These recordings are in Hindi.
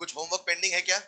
कुछ होमवर्क पेंडिंग है क्या?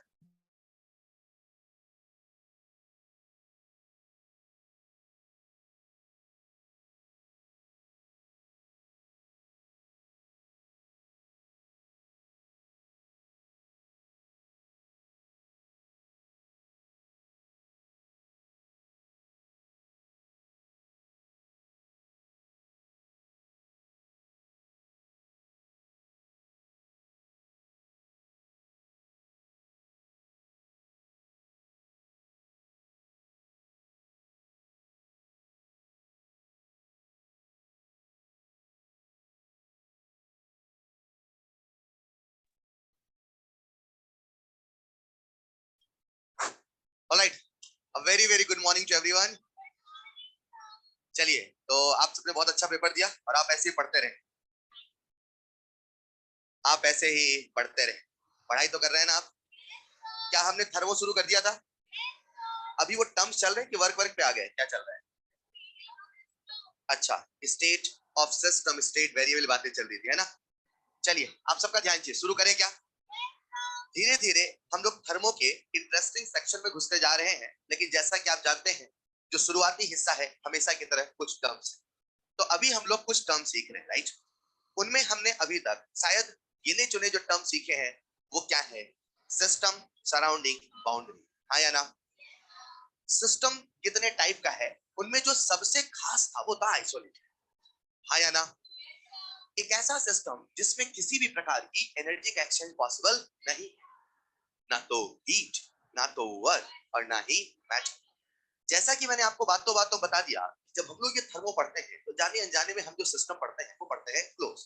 Alright, a very very good morning to everyone. चलिए, तो आप सबने बहुत अच्छा पेपर दिया और आप ऐसे ही पढ़ते रहे। आप ऐसे ही पढ़ते रहे। पढ़ाई तो कर रहे हैं ना आप? क्या हमने थर्मो शुरू कर दिया था? अभी वो टर्म्स चल रहे हैं कि वर्क वर्क पे आ गए? क्या चल रहा है? अच्छा, state of system, state variable बातें चल रही थी, है ना? चलिए, आप सबका ध्यान चाहिए, शुरू करें क्या? धीरे धीरे हम लोग थर्मो के इंटरेस्टिंग सेक्शन में घुसते जा रहे हैं, लेकिन जैसा कि आप जानते हैं, जो शुरुआती हिस्सा है हमेशा की तरह कुछ टर्म्स है। तो अभी हम लोग कुछ टर्म सीख रहे हैं, राइट? उनमें हमने अभी तक शायद गिने चुने जो टर्म सीखे हैं वो क्या है? System, surrounding, boundary. हाँ या ना? सिस्टम कितने टाइप का है, उनमें जो सबसे खास था वो था आइसोलेटेड। हाँ या ना? एक ऐसा सिस्टम जिसमें किसी भी प्रकार की एनर्जी का एक्सचेंज पॉसिबल नहीं, ना तो हीट, ना तो वर्क, और ना ही मैटर। जैसा कि मैंने आपको बातों बातों बता दिया, जब हम लोग ये थर्मो पढ़ते हैं तो जाने अनजाने में हम जो सिस्टम पढ़ते हैं वो पढ़ते हैं क्लोज।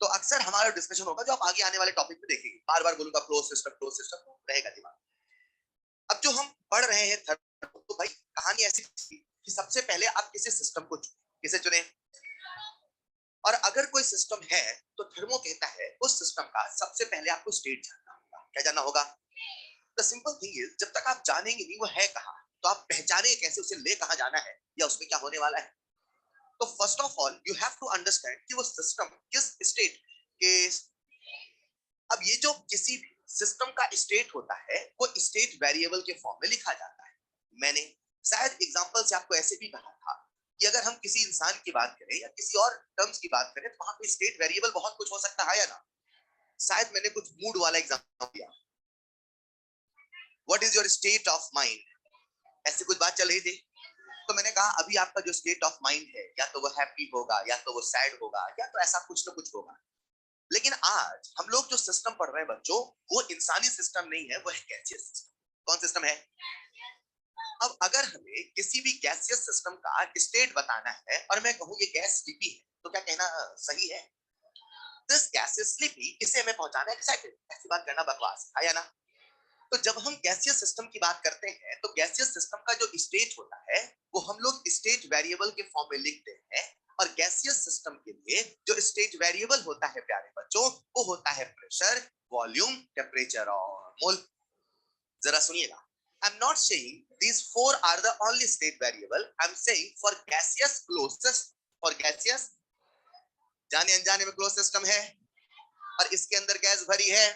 तो अक्सर हमारा डिस्कशन होगा, जो आप आगे आने वाले टॉपिक में देखेंगे, बार बार बोलूंगा क्लोज सिस्टम रहेगा दिमाग। अब जो हम पढ़ रहे हैं थर्मो, तो भाई कहानी ऐसी थी कि सबसे पहले आप किसी सिस्टम को चुने। किसे चुने? और अगर कोई सिस्टम है तो थर्मो कहता है उस सिस्टम का सबसे पहले आपको स्टेट जानना होगा। क्या जानना होगा? द सिंपल थिंग इज, जब तक आप जानेंगे नहीं वो है कहाँ, तो आप पहचानेंगे कैसे उसे ले कहाँ जाना है या उसमें क्या होने वाला है। तो first of all you have to understand कि वो सिस्टम किस स्टेट के। अब ये जो किसी भी सिस्टम का स्टेट होता है वो स्टेट वेरिएबल के फॉर्म में लिखा जाता है। मैंने शायद एग्जांपल से आपको ऐसे भी कहा था कि अगर हम किसी इंसान की बात करें या किसी और टर्म्स की बात करें तो वहां पे स्टेट वेरिएबल बहुत कुछ हो सकता है या ना? शायद मैंने कुछ मूड वाला एग्जांपल दिया। What is your state of mind, ऐसी कुछ बात चल रही थी। तो मैंने कहा अभी आपका जो स्टेट ऑफ माइंड है, या तो वो हैप्पी होगा, या तो वो सैड होगा, या तो ऐसा कुछ ना कुछ होगा। लेकिन आज हम लोग जो सिस्टम पढ़ रहे हैं बच्चों, वो इंसानी सिस्टम नहीं है, वो है गैसियस सिस्टम। कौन सिस्टम है? अब अगर हमें किसी भी गैसियस सिस्टम का स्टेट बताना है और मैं कहूँ ये गैस स्लीपी है, तो क्या कहना सही है? दिस गैस इज स्लीपी, इसे हमें पहुंचाना है एक्साइटेड। ऐसी बात करना बकवास है या ना? तो जब हम गैसियस सिस्टम की बात करते हैं तो गैसियस सिस्टम का जो स्टेट होता है वो हम लोग स्टेट वेरिएबल के फॉर्म में लिखते हैं। और गैसियस सिस्टम के लिए जो स्टेट वेरिएबल होता है प्यारे बच्चों, वो होता है प्रेशर, वॉल्यूम, टेम्परेचर और मोल। जरा सुनिएगा, I am not saying these four are the only state variable. I'm saying for gaseous closed system, for gaseous, जाने अनजाने में क्लोज सिस्टम है और इसके अंदर गैस भरी है,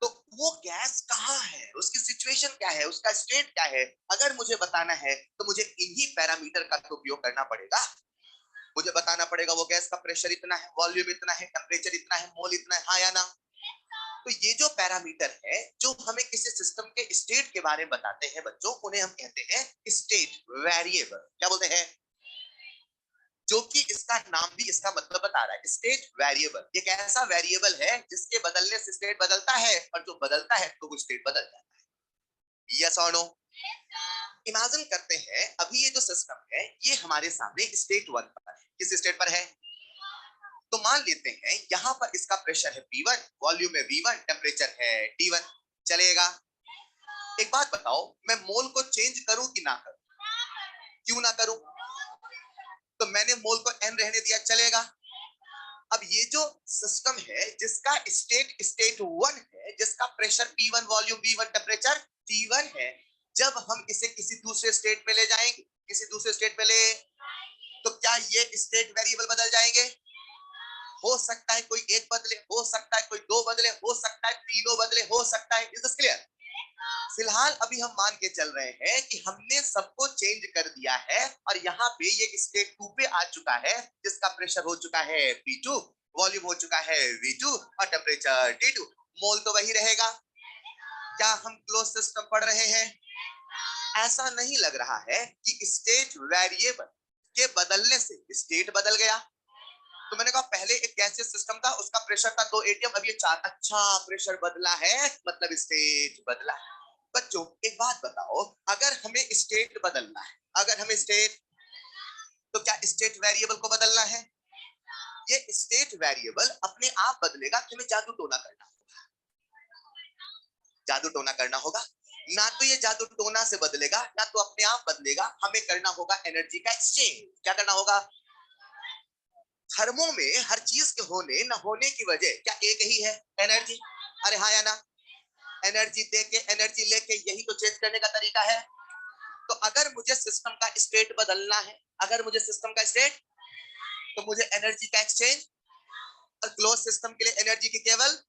तो वो गैस कहाँ है, उसकी सिचुएशन क्या है, उसका स्टेट क्या है, अगर मुझे बताना है तो मुझे इन्हीं पैरामीटर का तो उपयोग करना पड़ेगा। मुझे बताना पड़ेगा वो गैस का प्रेशर इतना है, वॉल्यूम इतना है, टेम्परेचर इतना है, मोल इतना है। हाँ या ना? तो ये जो पैरामीटर है जो हमें किसी सिस्टम के स्टेट के बारे में बताते हैं बच्चों, उन्हें हम कहते हैं स्टेट वेरिएबल। क्या बोलते हैं? जो कि इसका नाम भी इसका मतलब बता रहा है, स्टेट वेरिएबल। एक ऐसा वेरिएबल है जिसके बदलने से स्टेट बदलता है, और जो बदलता है तो वो स्टेट बदल जाता है। यस और नो? इमेजिन करते हैं अभी ये जो सिस्टम है ये हमारे सामने स्टेट वन पर है। किस स्टेट पर है? तो मान लेते हैं यहाँ पर इसका प्रेशर है P1, वॉल्यूम है V1, टेम्परेचर है T1। चलेगा? एक बात बताओ, मैं मोल को चेंज करूं कि ना करूं? क्यों ना करूं? तो मैंने मोल को n रहने दिया, चलेगा? अब ये जो सिस्टम है जिसका स्टेट स्टेट वन है, जिसका pressure P1, volume V1, temperature T1 है, जब हम इसे किसी दूसरे स्टेट में ले जाएंगे, किसी दूसरे स्टेट में ले, तो क्या ये स्टेट वेरिएबल बदल जाएंगे? हो सकता है कोई एक बदले, हो सकता है कोई दो बदले, हो सकता है तीनों बदले, हो सकता है। Is this clear? फिलहाल अभी हम मान के चल रहे हैं कि हमने सबको चेंज कर दिया है और यहाँ पे ये स्टेट 2 पे आ चुका है, जिसका प्रेशर हो चुका है P2, वॉल्यूम हो चुका है V2 और टेम्परेचर T2। मोल तो वही रहेगा। क्या हम क्लोज सिस्टम पढ़ रहे हैं? ऐसा नहीं लग रहा है कि स्टेट वेरिएबल के बदलने से स्टेट बदल गया। तो मैंने कहा पहले एक गैसियस सिस्टम था, उसका प्रेशर था 2 atm, अब ये 4। अच्छा, प्रेशर बदला है मतलब स्टेट बदला है। बच्चों एक बात बताओ, अगर हमें स्टेट बदलना है, अगर हमें स्टेट, तो क्या स्टेट वेरिएबल को बदलना है? ये स्टेट वेरिएबल अपने आप बदलेगा कि हमें जादू टोना करना होगा? जादू टोना करना होगा। ना तो ये जादू टोना से बदलेगा, ना तो अपने आप बदलेगा। हमें करना होगा एनर्जी का एक्सचेंज। क्या करना होगा? थर्मो में हर चीज के होने न होने की वजह क्या एक ही है? एनर्जी। अरे हाँ या ना? एनर्जी दे के एनर्जी लेके, यही तो चेंज करने का तरीका है। तो अगर मुझे सिस्टम का स्टेट बदलना है, अगर मुझे सिस्टम का स्टेट, तो मुझे एनर्जी का एक्सचेंज, और क्लोज सिस्टम के लिए एनर्जी की केवल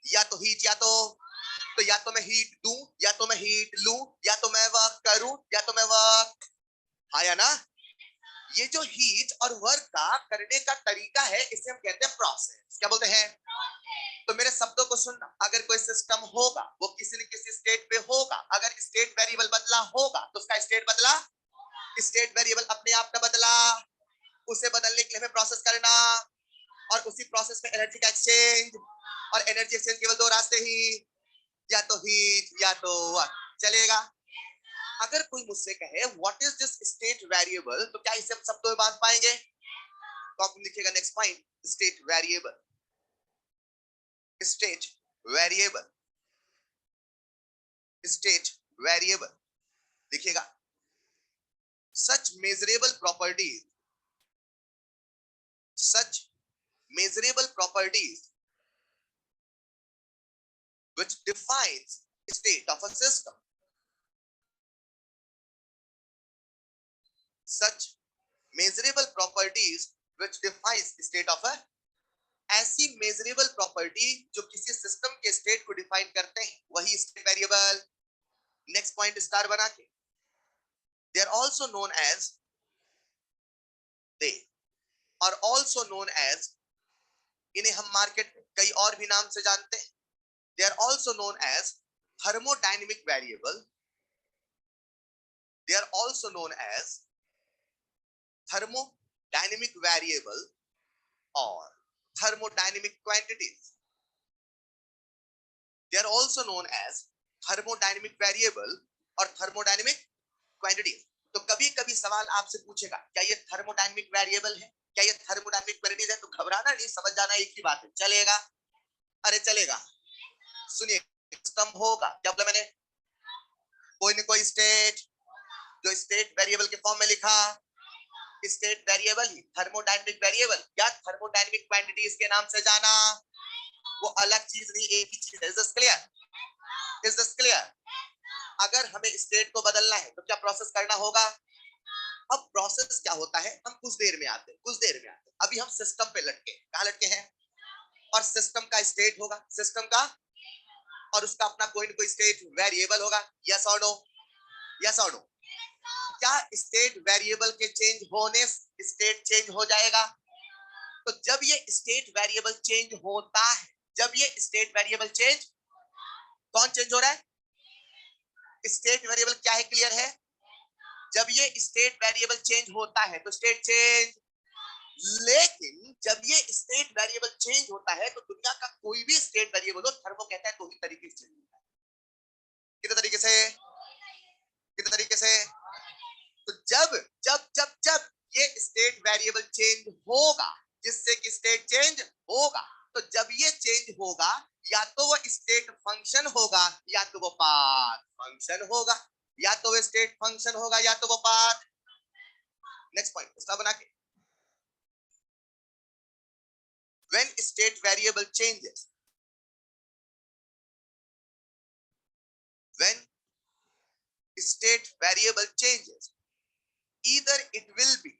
या तो हीट, या तो मैं हीट दूं, या तो मैं हीट लूं, या तो मैं वर्क करूं, या तो मैं वर्क। हाँ या ना? ये जो हीट और वर्क का करने का तरीका है, इसे हम कहते हैं प्रोसेस। क्या बोलते हैं? तो मेरे शब्दों को सुनना, अगर कोई सिस्टम होगा वो किसी न किसी स्टेट पे होगा, अगर स्टेट वेरिएबल बदला होगा तो उसका स्टेट बदला। स्टेट वेरिएबल अपने आप का बदला, उसे बदलने के लिए हमें प्रोसेस करना, और उसी प्रोसेस में एनर्जी का एक्सचेंज, और एनर्जी एक्सचेंज केवल 2 रास्ते ही, या तो हीट या तो वर्क। चलेगा? अगर कोई मुझसे कहे what is this state variable, तो क्या इसे हम शब्दों में बांध पाएंगे? तो आप लिखिएगा next point, state variable. State variable, state variable देखिएगा। Such measurable properties, such measurable properties which defines state of a system, such measurable properties which defines state of a, ऐसी measurable property जो किसी सिस्टम के स्टेट को डिफाइन करते हैं, वही state variable. Next point star बना के, they are also known as, they are also known as, इन्हें हम मार्केट में कई और भी नाम से जानते हैं। they are also known as thermodynamic variable, they are also known as thermodynamic variable or thermodynamic quantities. They are also known as thermodynamic variable और thermodynamic quantities. तो कभी कभी सवाल आपसे पूछेगा क्या ये थर्मोडायनेमिक वेरिएबल है, क्या ये थर्मोडायनेमिक क्वांटिटीज है, तो घबराना नहीं, समझ जाना एक ही बात है। चलेगा? अरे चलेगा। सुनिए, सिस्टम होगा, क्या बोला मैंने? कोई न कोई स्टेट, जो स्टेट वेरिएबल के फॉर्म में लिखा, स्टेट वेरिएबल ही थर्मोडायनेमिक वेरिएबल या थर्मोडायनेमिक क्वांटिटीज के नाम से जाना, वो अलग चीज नहीं, एक ही चीज है। Is this clear? Is this clear? अगर हमें स्टेट को बदलना है तो क्या प्रोसेस करना होगा? अब प्रोसेस क्या होता है, हम कुछ देर में आते हैं, कुछ देर में आते हैं। अभी हम सिस्टम पे लटके, कहां लटके हैं? और सिस्टम का स्टेट होगा, सिस्टम का, और उसका अपना कोई ना कोई स्टेट वेरिएबल होगा। यस और नो? यस और नो? क्या स्टेट वेरिएबल के चेंज होने स्टेट चेंज हो जाएगा? तो जब ये स्टेट वेरिएबल चेंज होता है, जब ये स्टेट वेरिएबल चेंज, कौन चेंज हो रहा है? स्टेट वेरिएबल क्या है, क्लियर है? जब ये स्टेट वेरिएबल चेंज होता है तो स्टेट चेंज, लेकिन जब ये स्टेट वेरिएबल चेंज होता है तो दुनिया का कोई भी स्टेट वेरिएबल हो, थर्मो कहता है दो ही तरीके से चेंज होता है। कितने तरीके से? कितने तरीके से? तो जब जब जब जब ये स्टेट वेरिएबल चेंज होगा, जिससे कि स्टेट चेंज होगा, तो जब ये चेंज होगा, या तो वो स्टेट फंक्शन होगा या तो वो पाथ फंक्शन होगा, या तो वो स्टेट फंक्शन होगा या तो वो पाथ। नेक्स्ट पॉइंट इसका बना के, when state variable changes, when state variable changes, either it will be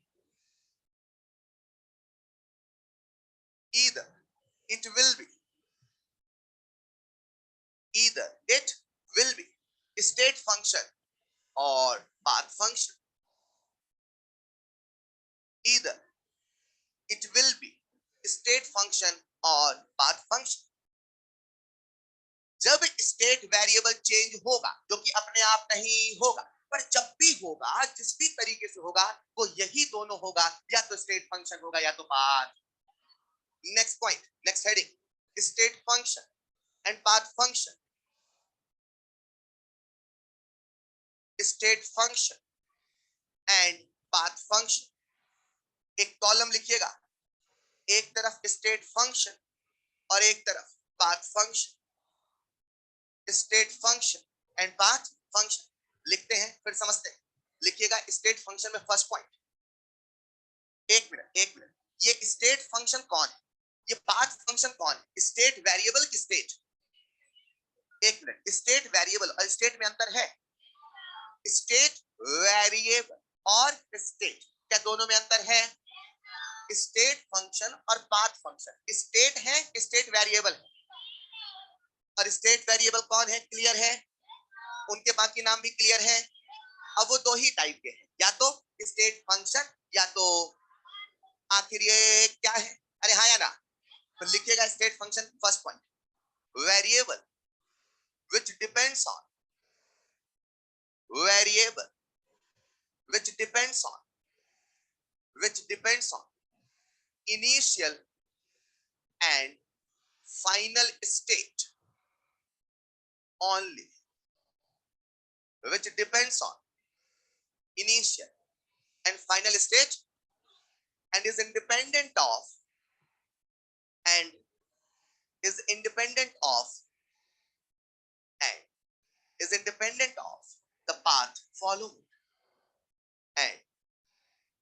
either it will be, either it will be state function or path function, either it will be state function or path function. जब स्टेट वेरिएबल चेंज होगा, जो कि अपने आप नहीं होगा, पर जब भी होगा, जिस भी तरीके से होगा, वो यही दोनों होगा, या तो स्टेट फंक्शन होगा या तो path. Next point, next heading, state function and path function. State function and path function. एक कॉलम लिखिएगा, एक तरफ स्टेट फंक्शन और एक तरफ path function. State function and path function लिखते हैं, फिर समझते हैं. लिखिएगा स्टेट फंक्शन में फर्स्ट पॉइंट. एक मिनट, ये स्टेट फंक्शन कौन है, ये पाथ फंक्शन कौन है? स्टेट वेरिएबल की स्टेट. एक मिनट, स्टेट वेरिएबल और स्टेट में अंतर है. स्टेट वेरिएबल और स्टेट, क्या दोनों में अंतर है? स्टेट फंक्शन और पाथ फंक्शन, स्टेट है, स्टेट वेरिएबल है. और स्टेट वेरिएबल कौन है? क्लियर है, उनके बाकी नाम भी क्लियर है. अब वो दो ही टाइप के हैं, या तो स्टेट फंक्शन या तो आखिर ये क्या है? अरे हाँ या ना? तो लिखिएगा state function first point, variable which depends on, variable which depends on initial and final state only, which depends on initial and final state and is independent of and is independent of and is independent of the path followed and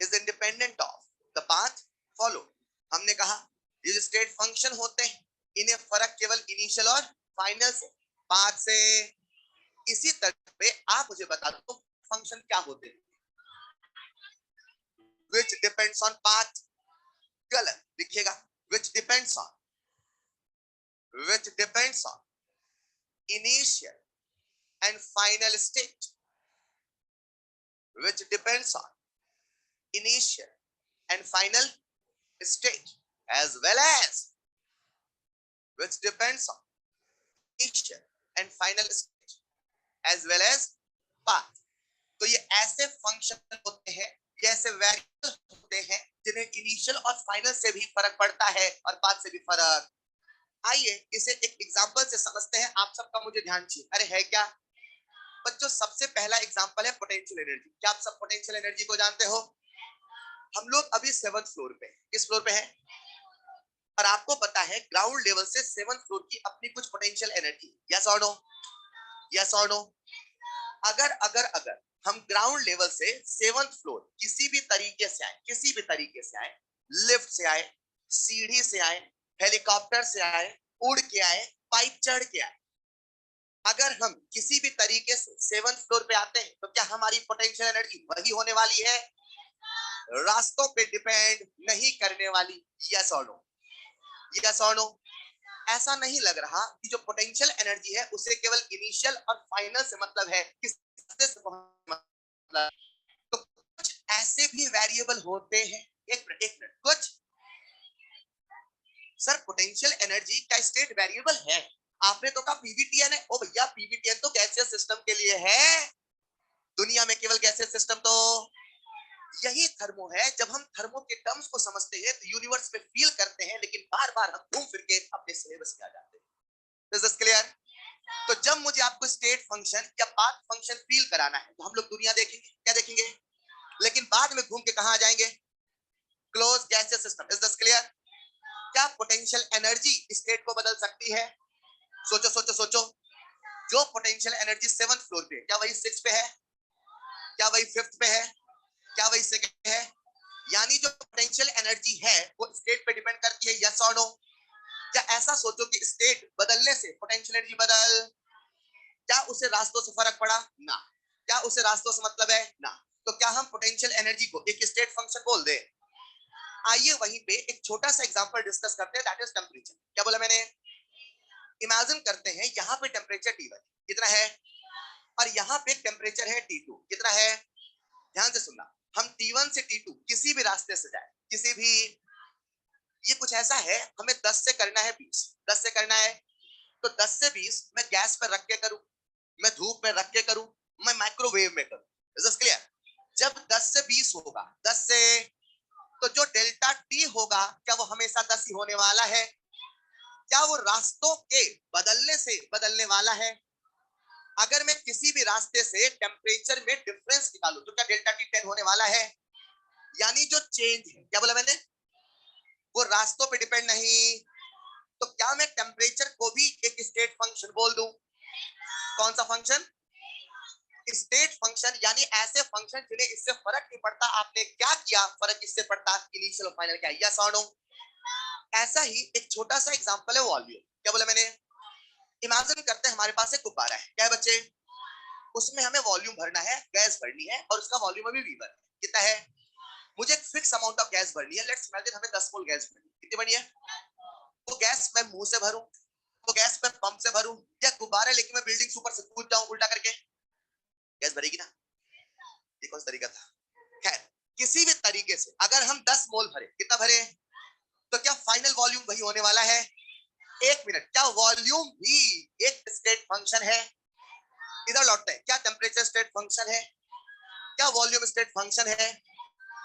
is independent of the path followed. हमने कहा ये जो स्टेट फंक्शन होते हैं, इन्हें फर्क केवल इनिशियल और फाइनल से, पाथ से. इसी तरह पे आप मुझे बता दो फंक्शन क्या होते हैं? which depends on path, गलत लिखिएगा. which depends on initial and final state, which depends on initial and final state, as well as which depends on initial and final state as well as path. तो ये ऐसे फंक्शन होते हैं, ये ऐसे वेरिएबल होते हैं जिन्हें इनिशियल और फाइनल से भी फर्क पड़ता है और पाथ से भी फर्क. आइए इसे एक एग्जांपल से समझते हैं. आप सबका मुझे ध्यान चाहिए. अरे है क्या बच्चों? सबसे पहला एग्जांपल है पोटेंशियल एनर्जी. क्या आप सब पोटेंशियल एनर्जी को जानते हो? हम लोग अभी 7th फ्लोर पे, किस फ्लोर पे है? और आपको पता है ग्राउंड लेवल से 7th फ्लोर की अपनी कुछ पोटेंशियल एनर्जी. यस और नो? यस और नो? अगर हम ग्राउंड लेवल से 7th फ्लोर किसी भी तरीके से आए, लिफ्ट से आए, सीढ़ी से आए, हेलीकॉप्टर से आए, उड़ के आए, पाइप चढ़ के आए, अगर हम किसी भी तरीके से 7th फ्लोर पे आते हैं तो क्या हमारी पोटेंशियल एनर्जी वही होने वाली है? रास्तों पे डिपेंड नहीं करने वाली. यस और नो? यस और नो? ऐसा नहीं लग रहा कि जो पोटेंशियल एनर्जी है उसे केवल इनिशियल और फाइनल से मतलब है, किस से मतलब. तो कुछ ऐसे भी वेरिएबल होते हैं. एक मिनट, कुछ सर पोटेंशियल एनर्जी का स्टेट वेरिएबल है. आपने तो कहा पीवीटीएन है. ओ भैया पीवीटीएन तो गैसियस सिस्टम के लिए है, दुनिया में केवल गैसियस सिस्टम तो यही थर्मो है. जब हम थर्मो के टर्म्स को समझते हैं तो यूनिवर्स में फील करते हैं, लेकिन बार-बार हम घूम फिर के अपने सिलेबस में आ जाते हैं. Is this clear? तो जब मुझे आपको स्टेट फंक्शन या पाथ फंक्शन फील कराना है तो हम लोग दुनिया देखेंगे. क्या देखेंगे? लेकिन बाद में घूम के कहां आ जाएंगे? Close gaseous system. Is this clear? क्या पोटेंशियल एनर्जी स्टेट को बदल सकती है? सोचो. जो पोटेंशियल एनर्जी 7th फ्लोर पे, क्या वही 6th पे है? क्या वही 5th पे है? क्या वही 2nd है? यानी जो पोटेंशियल एनर्जी है वो स्टेट पे डिपेंड करती है. यस और नो? क्या ऐसा सोचो कि स्टेट बदलने से पोटेंशियल एनर्जी बदल, क्या उसे रास्तों से फर्क पड़ा? ना. क्या उसे रास्तों से मतलब है? ना. तो क्या हम पोटेंशियल एनर्जी को एक स्टेट फंक्शन बोल दे? आइए वहीं पे एक छोटा सा एग्जांपल डिस्कस करते हैं, दैट इज टेम्परेचर। क्या बोला मैंने? इमेजिन करते हैं यहाँ पे टेम्परेचर T1 कितना है और यहाँ पे टेम्परेचर है T2 कितना है। ध्यान से सुनना, हम T1 से T2 किसी भी रास्ते से जाए, किसी भी, ये कुछ ऐसा है, हमें 10 से करना है 20, 10 से करना है, तो 10 से 20 मैं गैस पर रख के करूं, मैं धूप में रख के करूं, मैं माइक्रोवेव में करूं। Is this clear? जब 10 से 20 होगा, 10 से, तो जो डेल्टा टी होगा क्या वो हमेशा 10 ही होने वाला है? क्या वो रास्तों के बदलने से बदलने वाला है? अगर मैं किसी भी रास्ते से टेम्परेचर में डिफरेंस निकालूं तो क्या डेल्टा टी 10 होने वाला है? यानी जो चेंज है, क्या बोला मैंने, वो रास्तों पे डिपेंड नहीं। तो क्या मैं टेम्परेचर को भी एक स्टेट फंक्शन बोल दूं? कौन सा फंक्शन? स्टेट फंक्शन, यानी ऐसे फंक्शन जिन्हें इससे फर्क नहीं पड़ता आपने क्या किया, फर्क इससे पड़ता इनिशियल और फाइनल क्या है। यस और नो? ऐसा ही एक छोटा सा एग्जांपल है वॉल्यूम। क्या बोला मैंने? इमेजिन करते हैं हमारे पास एक गुब्बारा है, क्या है बच्चे? उसमें हमें वॉल्यूम भरना है, गैस भरनी है, और उसका वॉल्यूम अभी वी है। कितना है? मुझे एक फिक्स अमाउंट ऑफ गैस भरनी है। लेट्स इमेजिन हमें 10 मोल गैस भरनी है। कितनी भरनी है? वो गैस मैं मुंह से भरूं, वो गैस मैं पंप से भरूं, या गुब्बारा लेके मैं बिल्डिंग से ऊपर से कूद जाऊं उल्टा करके, गैस भरेगी ना? ये कौन सा तरीका था? खैर, किसी भी तरीके से अगर हम 10 मोल भरे, कितना भरे, तो क्या फाइनल वॉल्यूम वही होने वाला है? एक मिनट, क्या वॉल्यूम भी एक स्टेट फंक्शन है? इधर लौटते हैं, क्या टेम्परेचर स्टेट फंक्शन है? क्या वॉल्यूम स्टेट फंक्शन है?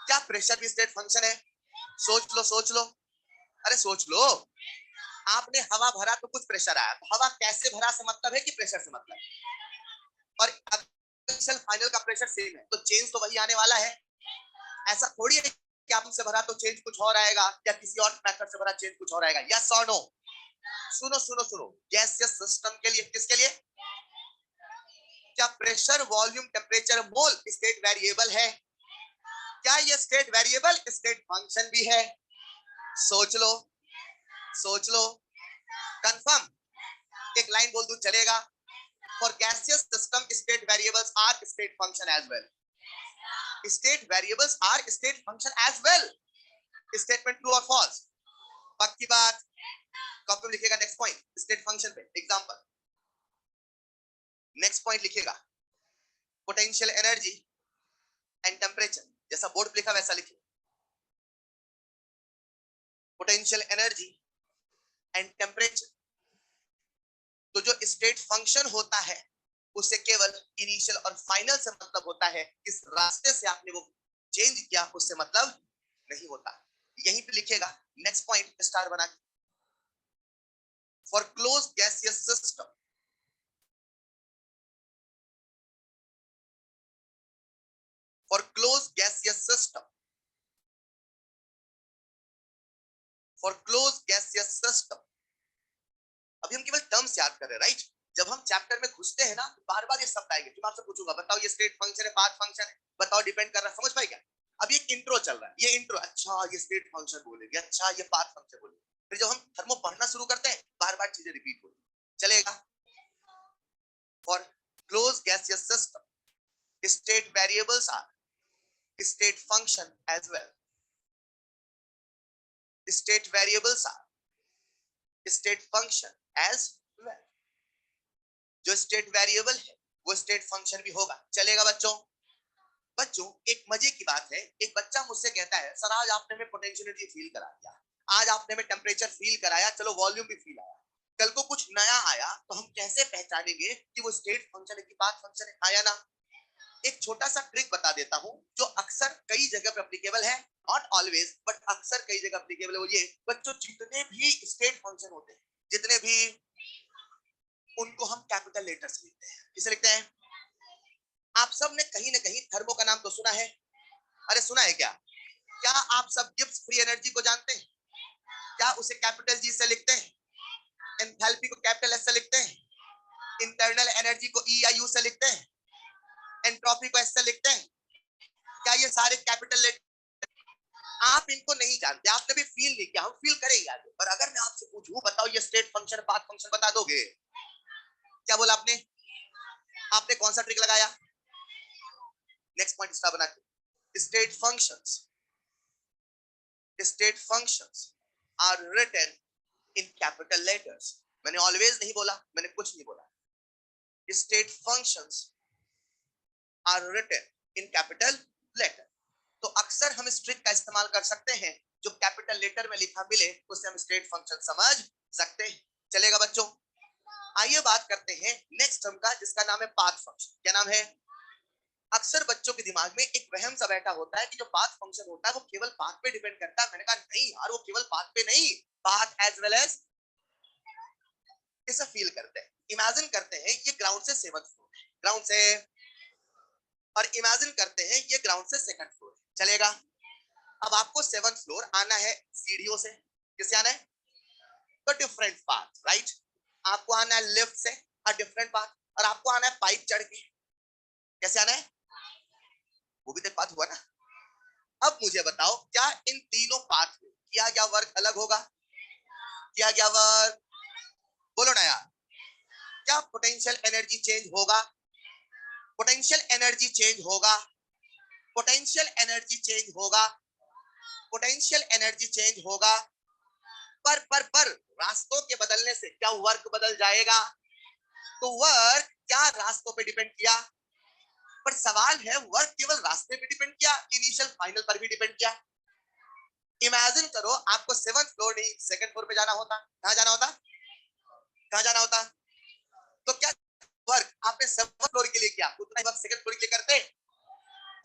क्या प्रेशर भी स्टेट फंक्शन है? सोच लो सोच लो, अरे सोच लो। आपने हवा भरा तो कुछ प्रेशर आया, तो हवा कैसे भरा से मतलब है कि प्रेशर से मतलब है। और अगर फाइनल का प्रेशर सेम है तो चेंज तो वही आने वाला है। ऐसा थोड़ी है कि आपने से भरा तो चेंज कुछ और आएगा, या किसी और मेथड से भरा चेंज कुछ और आएगा। यस और नो? सुनो सुनो सुनो, गैसियस सिस्टम के लिए, किसके लिए? क्या प्रेशर, वॉल्यूम, टेम्परेचर, मोल स्टेट वेरिएबल है? क्या ये स्टेट वेरिएबल स्टेट फंक्शन भी है? सोच लो सोच लो, कंफर्म? एक लाइन बोल दूं चलेगा? For gaseous system state variables are state function as well. State variables are state function as well. Statement true और फॉल्स? पक्की बात? कॉपी में लिखेगा नेक्स्ट पॉइंट स्टेट फंक्शन पे एग्जांपल। नेक्स्ट पॉइंट लिखेगा पोटेंशियल एनर्जी एंड टेम्परेचर, जैसा बोर्ड पे लिखा वैसा लिखे। पोटेंशियल एनर्जी एंड टेम्परेचर, तो जो स्टेट फंक्शन होता है उसे केवल इनिशियल और फाइनल से मतलब होता है, इस रास्ते से आपने वो चेंज किया उससे मतलब नहीं होता। यहीं पे लिखेगा नेक्स्ट पॉइंट स्टार बना के, for close gaseous system, for close gaseous system, for close gaseous system. अभी हम केवल टर्म्स याद कर रहे हैं, राइट? जब हम चैप्टर में घुसते हैं ना, बार बार ये शब्द आएंगे। मैं आपसे पूछूंगा बताओ ये स्टेट फंक्शन है पाथ फंक्शन है, बताओ डिपेंड कर रहा है, समझ पाए क्या? अब ये इंट्रो चल रहा है, ये इंट्रो, अच्छा ये स्टेट फंक्शन बोलेंगे, अच्छा ये पाथ फंक्शन बोलेंगे। फिर जब हम थर्मो पढ़ना शुरू करते हैं बार बार चीजें रिपीट होती चलेगा। For close gaseous system state variables are state function as well. State variables are state function as well. जो स्टेट वेरिएबल है वो स्टेट फंक्शन भी होगा, चलेगा बच्चों? बच्चों एक मजे की बात है, एक बच्चा मुझसे कहता है सर आज आपने में पोटेंशियल एनर्जी फील करा दिया, आज आपने में टेम्परेचर फील कराया, चलो वॉल्यूम भी फील आया, कल को कुछ नया आया तो हम कैसे पहचानेंगे कि वो स्टेट फंक्शन है कि पाथ फंक्शन है? आया ना? एक छोटा सा ट्रिक बता देता हूं जो अक्सर कई जगह पे एप्लीकेबल है, नॉट ऑलवेज बट अक्सर कई जगह एप्लीकेबल है। वो ये बच्चों, जितने भी स्टेट फंक्शन होते हैं, जितने भी, उनको हम कैपिटल लेटर से लिखते हैं। किसे लिखते हैं? आप सब ने कहीं ना कहीं थर्मो का नाम तो सुना है, अरे सुना है क्या? क्या आप सब गिब्स फ्री एनर्जी को जानते हैं? क्या उसे कैपिटल जी से लिखते हैं? एंथैल्पी को कैपिटल एस से लिखते हैं? इंटरनल एनर्जी को ई या यू से लिखते हैं? एंट्रोपी को एस से लिखते हैं? क्या ये सारे कैपिटल लेटर? आप इनको नहीं जानते, आपने भी फील नहीं किया, हम फील करेंगे आगे। पर अगर मैं आपसे पूछूं बताओ ये स्टेट फंक्शन पाथ फंक्शन बता दोगे? क्या बोला आपने? आपने कौन सा ट्रिक लगाया? नेक्स्ट पॉइंट इसका बना के state functions state functions are written in capital letters. मैंने always नहीं बोला, मैंने कुछ नहीं बोला. State functions are written in capital letter. तो अक्सर हम स्ट्रिंग का इस्तेमाल कर सकते हैं, जो कैपिटल लेटर में लिखा मिले उससे हम स्टेट फंक्शन समझ सकते हैं. चलेगा बच्चों? आइए बात करते हैं नेक्स्ट टर्म का, जिसका नाम है पाथ फंक्शन. क्या नाम है? अक्सर बच्चों के दिमाग में एक वहम सा बैठा होता है कि जो पाथ फंक्शन होता है वो केवल पाथ पे डिपेंड करता है. मैंने कहा नहीं यार, वो केवल पाथ पे नहीं, पाथ एज वेल एज. इसे फील करते हैं, इमेजिन करते हैं ये ग्राउंड से 7th फ्लोर, ग्राउंड से, और इमेजिन करते हैं ये ग्राउंड से 2nd फ्लोर. चलेगा? अब आपको 7th फ्लोर आना है सीढ़ियों से. किससे आना है? तो डिफरेंट पाथ, राइट. आपको आना है लिफ्ट से, अ डिफरेंट पाथ, और आपको आना है पाइप चढ़ के. कैसे आना है? वो भी तो पाथ हुआ ना. अब मुझे बताओ, क्या इन तीनों पाथ में किया गया वर्क अलग होगा? किया गया वर्क, बोलो ना यार. क्या पोटेंशियल एनर्जी चेंज होगा? पोटेंशियल एनर्जी चेंज होगा. पोटेंशियल एनर्जी चेंज होगा. पोटेंशियल एनर्जी चेंज होगा. पर रास्तों के बदलने से क्या वर्क बदल जाएगा? तो वर्क क्या रास्तों पे डिपेंड किया? पर सवाल है, वर्क केवल रास्ते पे डिपेंड किया, इनिशियल फाइनल पर भी डिपेंड किया? इमेजिन करो आपको 7th फ्लोर नहीं 2nd फ्लोर पे जाना होता. कहां जाना होता? कहां जाना होता? तो क्या वर्क आपने 7th फ्लोर के लिए किया उतना ही वर्क 2nd फ्लोर के लिए करते?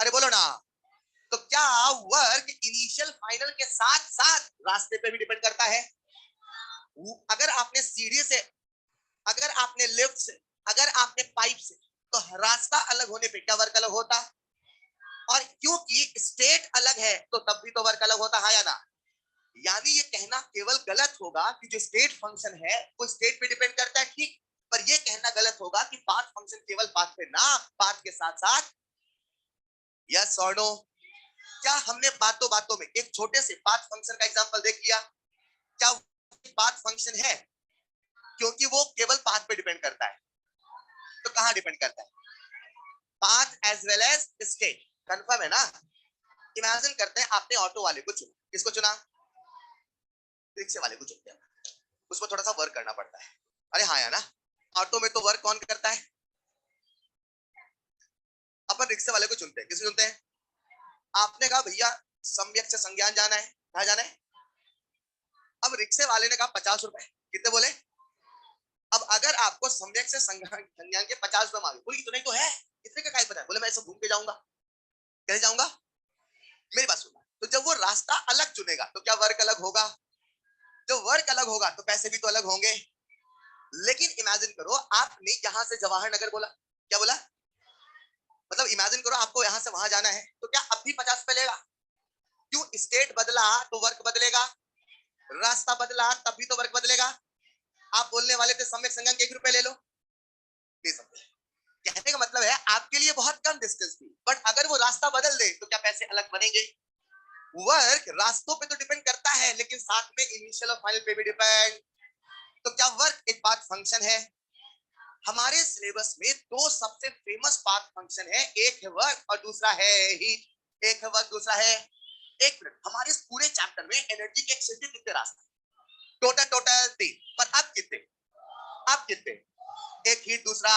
अरे बोलो ना. तो क्या वर्क इनिशियल फाइनल के साथ साथ रास्ते पे भी डिपेंड करता है? अगर आपने सीढ़ी से, अगर आपने लिफ्ट से, अगर आपने पाइप से, तो रास्ता अलग होने पे क्या वर्क अलग होता? और क्योंकि स्टेट अलग है तो तब भी तो वर्क अलग होता है या ना? यानी ये कहना केवल गलत होगा कि जो स्टेट फंक्शन है वो स्टेट पे डिपेंड करता है, ठीक. पर ये कहना गलत होगा कि पाथ फंक्शन केवल पाथ पे ना, पाथ के साथ साथ. यस और नो? क्या हमने बातों बातों में एक छोटे से पाथ फंक्शन का एग्जांपल देख लिया? क्या पाथ फंक्शन है? क्योंकि वो केवल पाथ पे डिपेंड करता है. तो कहां डिपेंड करता है? Path as well as state. Confirm है ना? इमेजिन करते हैं आपने ऑटो वाले को चुना. किसको चुना? रिक्शे वाले को चुनते हैं. उसमें थोड़ा सा वर्क करना पड़ता है. अरे हाँ यार ना, ऑटो में तो वर्क कौन करता है? अपन रिक्शे वाले को चुनते हैं. किसको चुनते हैं? आपने कहा भैया सम्यक से संज्ञान जाना है. कहाँ जाना है? अब रिक्शे वाले ने कहा 50 रुपए. कितने बोले? अब अगर आपको सम्यक से संज्ञान के 50 रुपए मांगे, बोले इतने तो है, इतने का काय पता है? बोले मैं ऐसे घूम के जाऊंगा. कैसे जाऊंगा? मेरी बात सुनना. तो जब वो रास्ता अलग चुनेगा तो क्या वर्क अलग होगा? जो वर्क अलग होगा तो पैसे भी तो अलग होंगे. लेकिन इमेजिन करो आपने यहां से जवाहर नगर बोला. क्या बोला? मतलब इमेजिन करो आपको यहां से वहां जाना है, तो क्या अब भी 50 रुपए लेगा? क्यों? स्टेट बदला तो वर्क बदलेगा, रास्ता बदला तब भी तो वर्क बदलेगा. आप बोलने वाले थे सम्यक संज्ञान के 1 रुपए ले लो. कहने का मतलब है आपके लिए बहुत कम डिस्टेंस थी, बट अगर वो रास्ता बदल दे तो क्या पैसे अलग बनेंगे? वर्क रास्तों पे तो डिपेंड करता है, लेकिन साथ में इनिशियल और फाइनल पे भी डिपेंड. तो क्या वर्क एक पाथ फंक्शन है? हमारे सिलेबस में दो सबसे फेमस पाथ फंक्शन है, एक है वर्क और दूसरा है हीट. एक है वर्क, दूसरा है. एक मिनट, हमारे इस पूरे चैप्टर में एनर्जी के एक्सचेंज के कितने रास्ते? टोटल 3. पर अब कितने? अब कितने? एक हीट, दूसरा.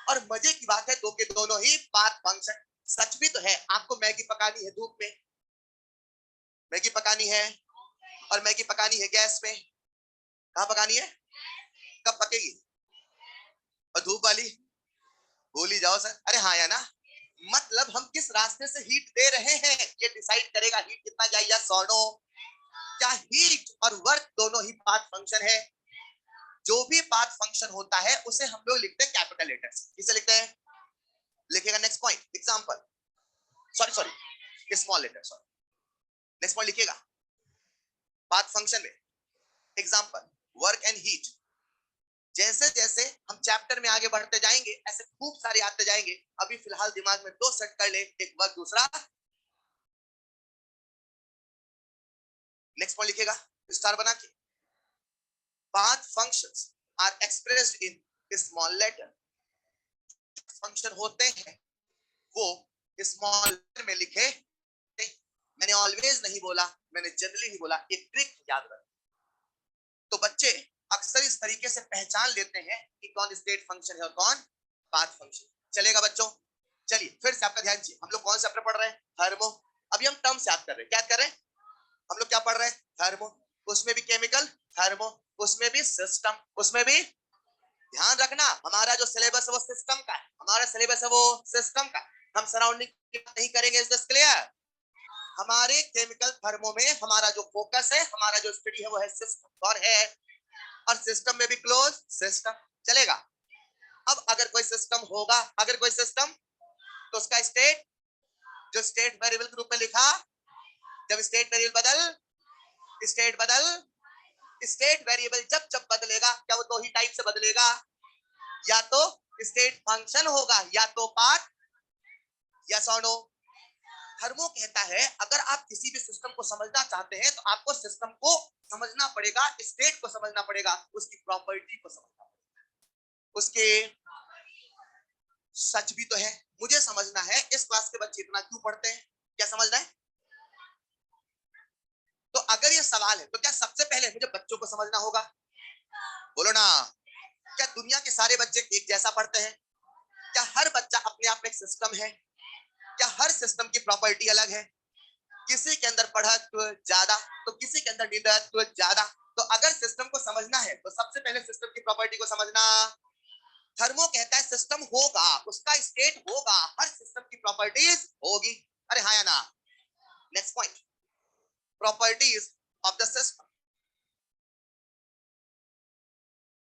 और मजे की बात है, दो के दोनों ही पाथ फंक्शन. सच भी तो है. आपको मैगी पकानी है धूप में, मैगी पकानी है, और मैगी पकानी है गैस में. कहां पकानी है? कब पकेगी? और धूप वाली भूल ही जाओ सर. अरे हाँ या ना? मतलब हम किस रास्ते से हीट दे रहे हैं ये डिसाइड करेगा हीट कितना जाए. या सोनो? क्या हीट और वर्क दोनों ही पाथ फंक्शन है? जो भी पाथ फंक्शन होता है उसे हम लोग लिखते हैं कैपिटल लेटर्स. किसे लिखते हैं? लिखेगा next point example. Sorry small letter. Sorry, next point लिखिएगा पाथ फंक्शन में एग्जांपल वर्क एंड हीट. जैसे जैसे हम चैप्टर में आगे बढ़ते जाएंगे ऐसे खूब सारे आते जाएंगे. अभी फिलहाल दिमाग में दो सेट कर ले, एक वर्क दूसरा. नेक्स्ट पॉइंट लिखेगा स्टार बना के. Path functions are expressed in small letter. Function होते हैं वो स्मॉल लेटर में लिखे मैंने ऑलवेज नहीं बोला, मैंने जनरली ही बोला। एक ट्रिक याद रख। तो बच्चे अक्सर इस तरीके से पहचान लेते हैं कि कौन स्टेट फंक्शन है और कौन पाथ फंक्शन। चलेगा बच्चों? चलिए फिर से आपका ध्यान चाहिए। हम लोग कौन सा पढ़ रहे हैं? थर्मो। अभी हम टर्म्स याद कर रहे हैं। क्या कर रहे हैं हम लोग? क्या पढ़ रहे हैं? थर्मो। उसमें भी केमिकल, थर्मो। उसमें भी सिस्टम, उसमें भी। ध्यान रखना, हमारा जो सिलेबस है वो सिस्टम का है। हमारा सिलेबस है वो सिस्टम का। हम सराउंडिंग की बात नहीं करेंगे। Is this clear? हमारे केमिकल थर्मो में हमारा जो फोकस है, हमारा जो स्टडी है वो है सिस्टम और है। और सिस्टम में भी क्लोज सिस्टम। चलेगा? अब अगर कोई सिस्टम होगा, अगर कोई सिस्टम, तो उसका स्टेट, जो स्टेट वेरिएबल के रूप में लिखा, जब स्टेट वेरिएबल स्टेट वेरिएबल जब जब बदलेगा, क्या वो दो ही टाइप से बदलेगा? या तो स्टेट फंक्शन होगा या तो पाथ। यस और नो? थर्मो कहता है अगर आप किसी भी सिस्टम को समझना चाहते हैं तो आपको सिस्टम को समझना पड़ेगा, स्टेट को समझना पड़ेगा, उसकी प्रॉपर्टी को समझना पड़ेगा। उसके सच भी तो है, मुझे समझना है इस क्लास के बच्चे इतना क्यों पढ़ते हैं, क्या समझना है? तो अगर ये सवाल है तो क्या सबसे पहले मुझे बच्चों को समझना होगा? बोलो ना। क्या दुनिया के सारे बच्चे एक जैसा पढ़ते हैं? क्या हर बच्चा अपने आप में एक सिस्टम है? क्या हर सिस्टम की प्रॉपर्टी अलग है? किसी के अंदर पढ़त्व ज्यादा तो किसी के अंदर निधत्व ज्यादा। तो अगर सिस्टम को समझना है तो सबसे पहले सिस्टम की प्रॉपर्टी को समझना। थर्मो कहता है सिस्टम होगा, उसका स्टेट होगा, हर सिस्टम की प्रॉपर्टीज होगी। अरे हाँ या ना? Next point, properties of the system.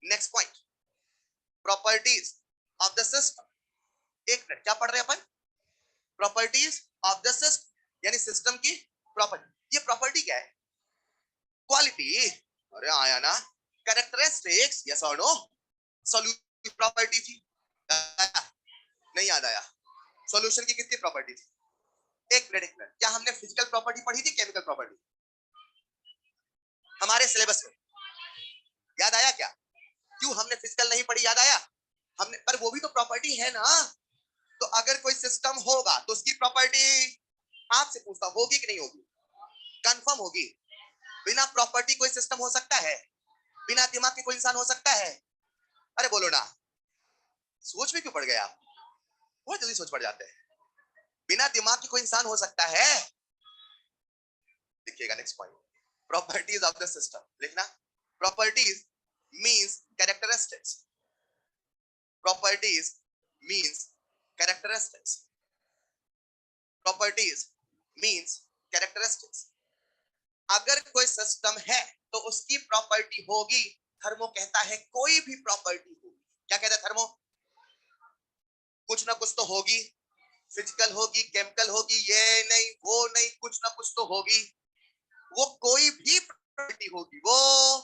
Next point, properties of the system. एक मिनट, क्या पढ़ रहे हैं अपन? प्रॉपर्टीज ऑफ द सिस्टम, यानी सिस्टम की प्रॉपर्टी। ये प्रॉपर्टी क्या है? क्वालिटी। अरे आया ना? कैरेक्टरिस्टिक्स, यस और नो? सॉल्यूशन प्रॉपर्टी थी, नहीं याद आया? सॉल्यूशन की कितनी प्रॉपर्टी थी? एक मिनट, क्या हमने फिजिकल प्रॉपर्टी पढ़ी थी, केमिकल प्रॉपर्टी हमारे सिलेबस में? याद आया क्या? क्यों हमने फिजिकल नहीं पढ़ी? याद आया? हमने, पर वो भी तो प्रॉपर्टी है ना। तो अगर कोई सिस्टम होगा तो उसकी प्रॉपर्टी, आपसे पूछता होगी कि नहीं होगी? कंफर्म होगी। बिना प्रॉपर्टी कोई सिस्टम हो सकता है? बिना दिमाग के कोई इंसान हो सकता है? अरे बोलो ना। सोच में क्यों पड़ गए आप? बहुत जल्दी सोच पड़ जाते हैं। बिना दिमाग के कोई इंसान हो सकता है? देखिएगा next point, properties of the system लिखना। Properties means characteristics. Properties means characteristics. Properties means characteristics. अगर कोई सिस्टम है तो उसकी प्रॉपर्टी होगी। थर्मो कहता है कोई भी प्रॉपर्टी होगी। क्या कहता है थर्मो? कुछ ना कुछ तो होगी, फिजिकल होगी, केमिकल होगी, ये नहीं वो नहीं, कुछ ना कुछ तो होगी। वो कोई भी प्रॉपर्टी होगी, वो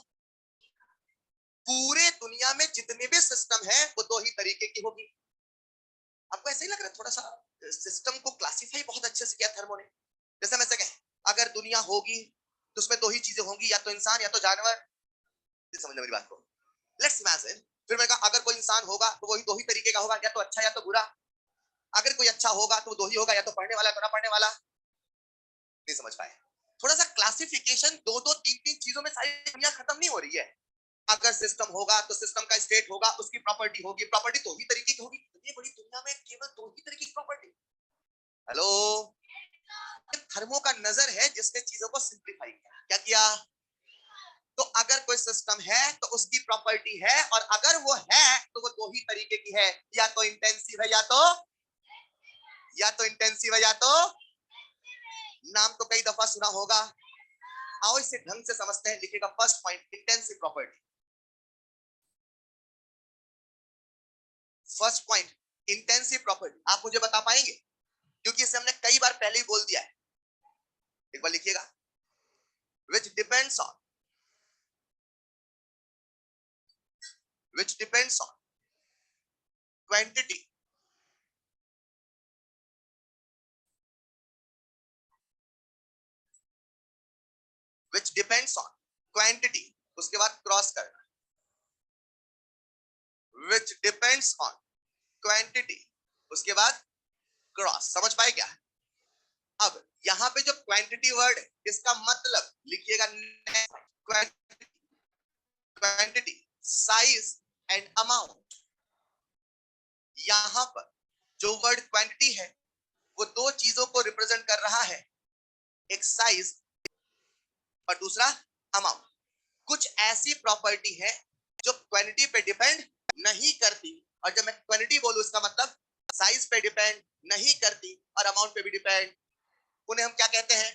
पूरे दुनिया में जितने भी सिस्टम है वो दो ही तरीके की होगी। आपको ऐसे ही लग रहा है? थोड़ा सा सिस्टम को क्लासिफाई बहुत अच्छे से किया थर्मो ने। जैसे मैं से कहें अगर दुनिया होगी तो उसमें दो ही चीजें होंगी, या तो इंसान या तो जानवर। समझना मेरी बात को? लेट्स इमेजिन, फिर मैंने कहा अगर कोई इंसान होगा तो वही दो ही तरीके का होगा, या तो अच्छा या तो बुरा। अगर कोई अच्छा होगा तो वो दो ही होगा, या तो पढ़ने वाला तो ना पढ़ने वाला। नहीं समझ पाए? थोड़ा सा क्लासिफिकेशन, दो दो तीन तीन चीजों में सारी दुनिया खत्म नहीं हो रही है। अगर सिस्टम होगा तो सिस्टम का स्टेट होगा, उसकी प्रॉपर्टी होगी, प्रॉपर्टी दो ही तरीके की होगी। इतनी बड़ी दुनिया में केवल दो ही तरीके की प्रॉपर्टी। हेलो? थर्मो का नजर है जिसने चीजों को सिंप्लीफाई किया। क्या किया? तो अगर कोई सिस्टम है तो उसकी प्रॉपर्टी है, और अगर वो है तो वो दो ही तरीके की है, या तो इंटेंसिव है या तो नाम तो कई दफा सुना होगा। आओ इसे ढंग से समझते हैं। लिखेगा first point, intensive property. First point, intensive property. आप मुझे बता पाएंगे? क्योंकि इसे हमने कई बार पहले ही बोल दिया है। एक बार लिखिएगा, which depends on quantity, which depends on quantity, उसके बाद क्रॉस करना, which depends on quantity, उसके बाद क्रॉस। समझ पाए क्या? अब यहाँ पे जो क्वांटिटी वर्ड है इसका मतलब लिखिएगा क्वांटिटी, साइज एंड अमाउंट। यहाँ पर जो वर्ड क्वांटिटी है वो दो चीजों को रिप्रेजेंट कर रहा है, एक साइज और दूसरा अमाउंट। कुछ ऐसी प्रॉपर्टी है जो क्वांटिटी पे डिपेंड नहीं करती, और जब मैं क्वांटिटी बोलूं इसका मतलब साइज पे डिपेंड नहीं करती और अमाउंट पे भी डिपेंड। उन्हें हम क्या कहते हैं?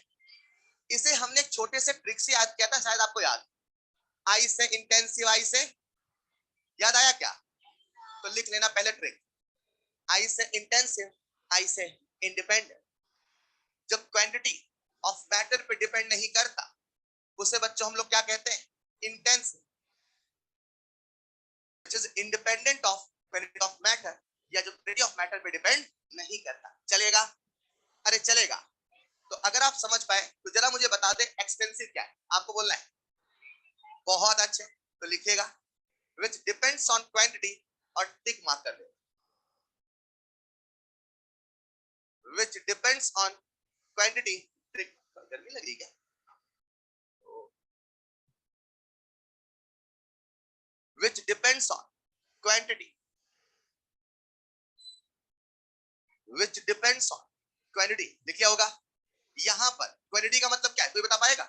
इसे हमने एक छोटे से ट्रिक से याद किया था, शायद आपको याद। आई से इंटेंसिव, आई से याद आया क्या? तो लिख लेना पहले ट्रिक। आई से इंटेंसिव, आई से इंडिपेंडेंट। जब क्वांटिटी ऑफ मैटर पे डिपेंड नहीं करता उसे बच्चों हम लोग क्या कहते हैं? Intensive, which is independent of quantity of matter, या जो quantity of matter पे डिपेंड नहीं करता। चलेगा? अरे चलेगा। तो अगर आप समझ पाए तो जरा मुझे बता दे एक्सटेंसिव क्या है, आपको बोलना है। बहुत अच्छे, तो लिखिएगा which depends on quantity और टिक मार्क कर दे, which depends on quantity। टिक, गर्मी लग रही क्या? which depends on quantity, which depends on quantity लिख लिया होगा। यहां पर क्वांटिटी का मतलब क्या है, कोई बता पाएगा?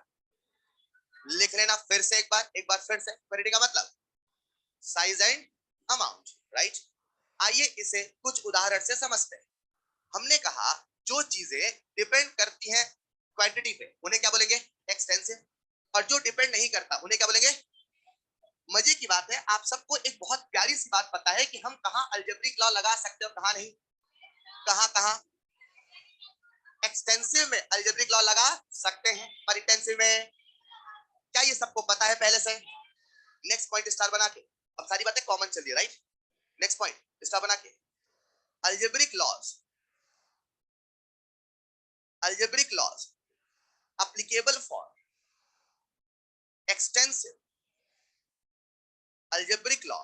लिख लेना फिर से, एक बार फिर से। क्वांटिटी का मतलब साइज एंड अमाउंट, राइट। आइए इसे कुछ उदाहरण से समझते हैं। हमने कहा जो चीजें डिपेंड करती हैं क्वांटिटी पे उन्हें क्या बोलेंगे? एक्सटेंसिव। और जो डिपेंड नहीं करता उन्हें क्या बोलेंगे? मजे की बात है, आप सबको एक बहुत प्यारी सी बात पता है कि हम कहाँ अलजेब्रिक लॉ लगा सकते हैं और कहाँ नहीं। कहाँ कहाँ? एक्सटेंसिव में अलजेब्रिक लॉ लगा सकते हैं, पर इंटेंसिव में क्या ये सबको पता है पहले से? नेक्स्ट पॉइंट स्टार बना के, अब सारी बातें कॉमन चल रही है, राइट। नेक्स्ट पॉइंट स्टार बना के, algebraic laws, algebraic laws applicable for extensive, algebraic law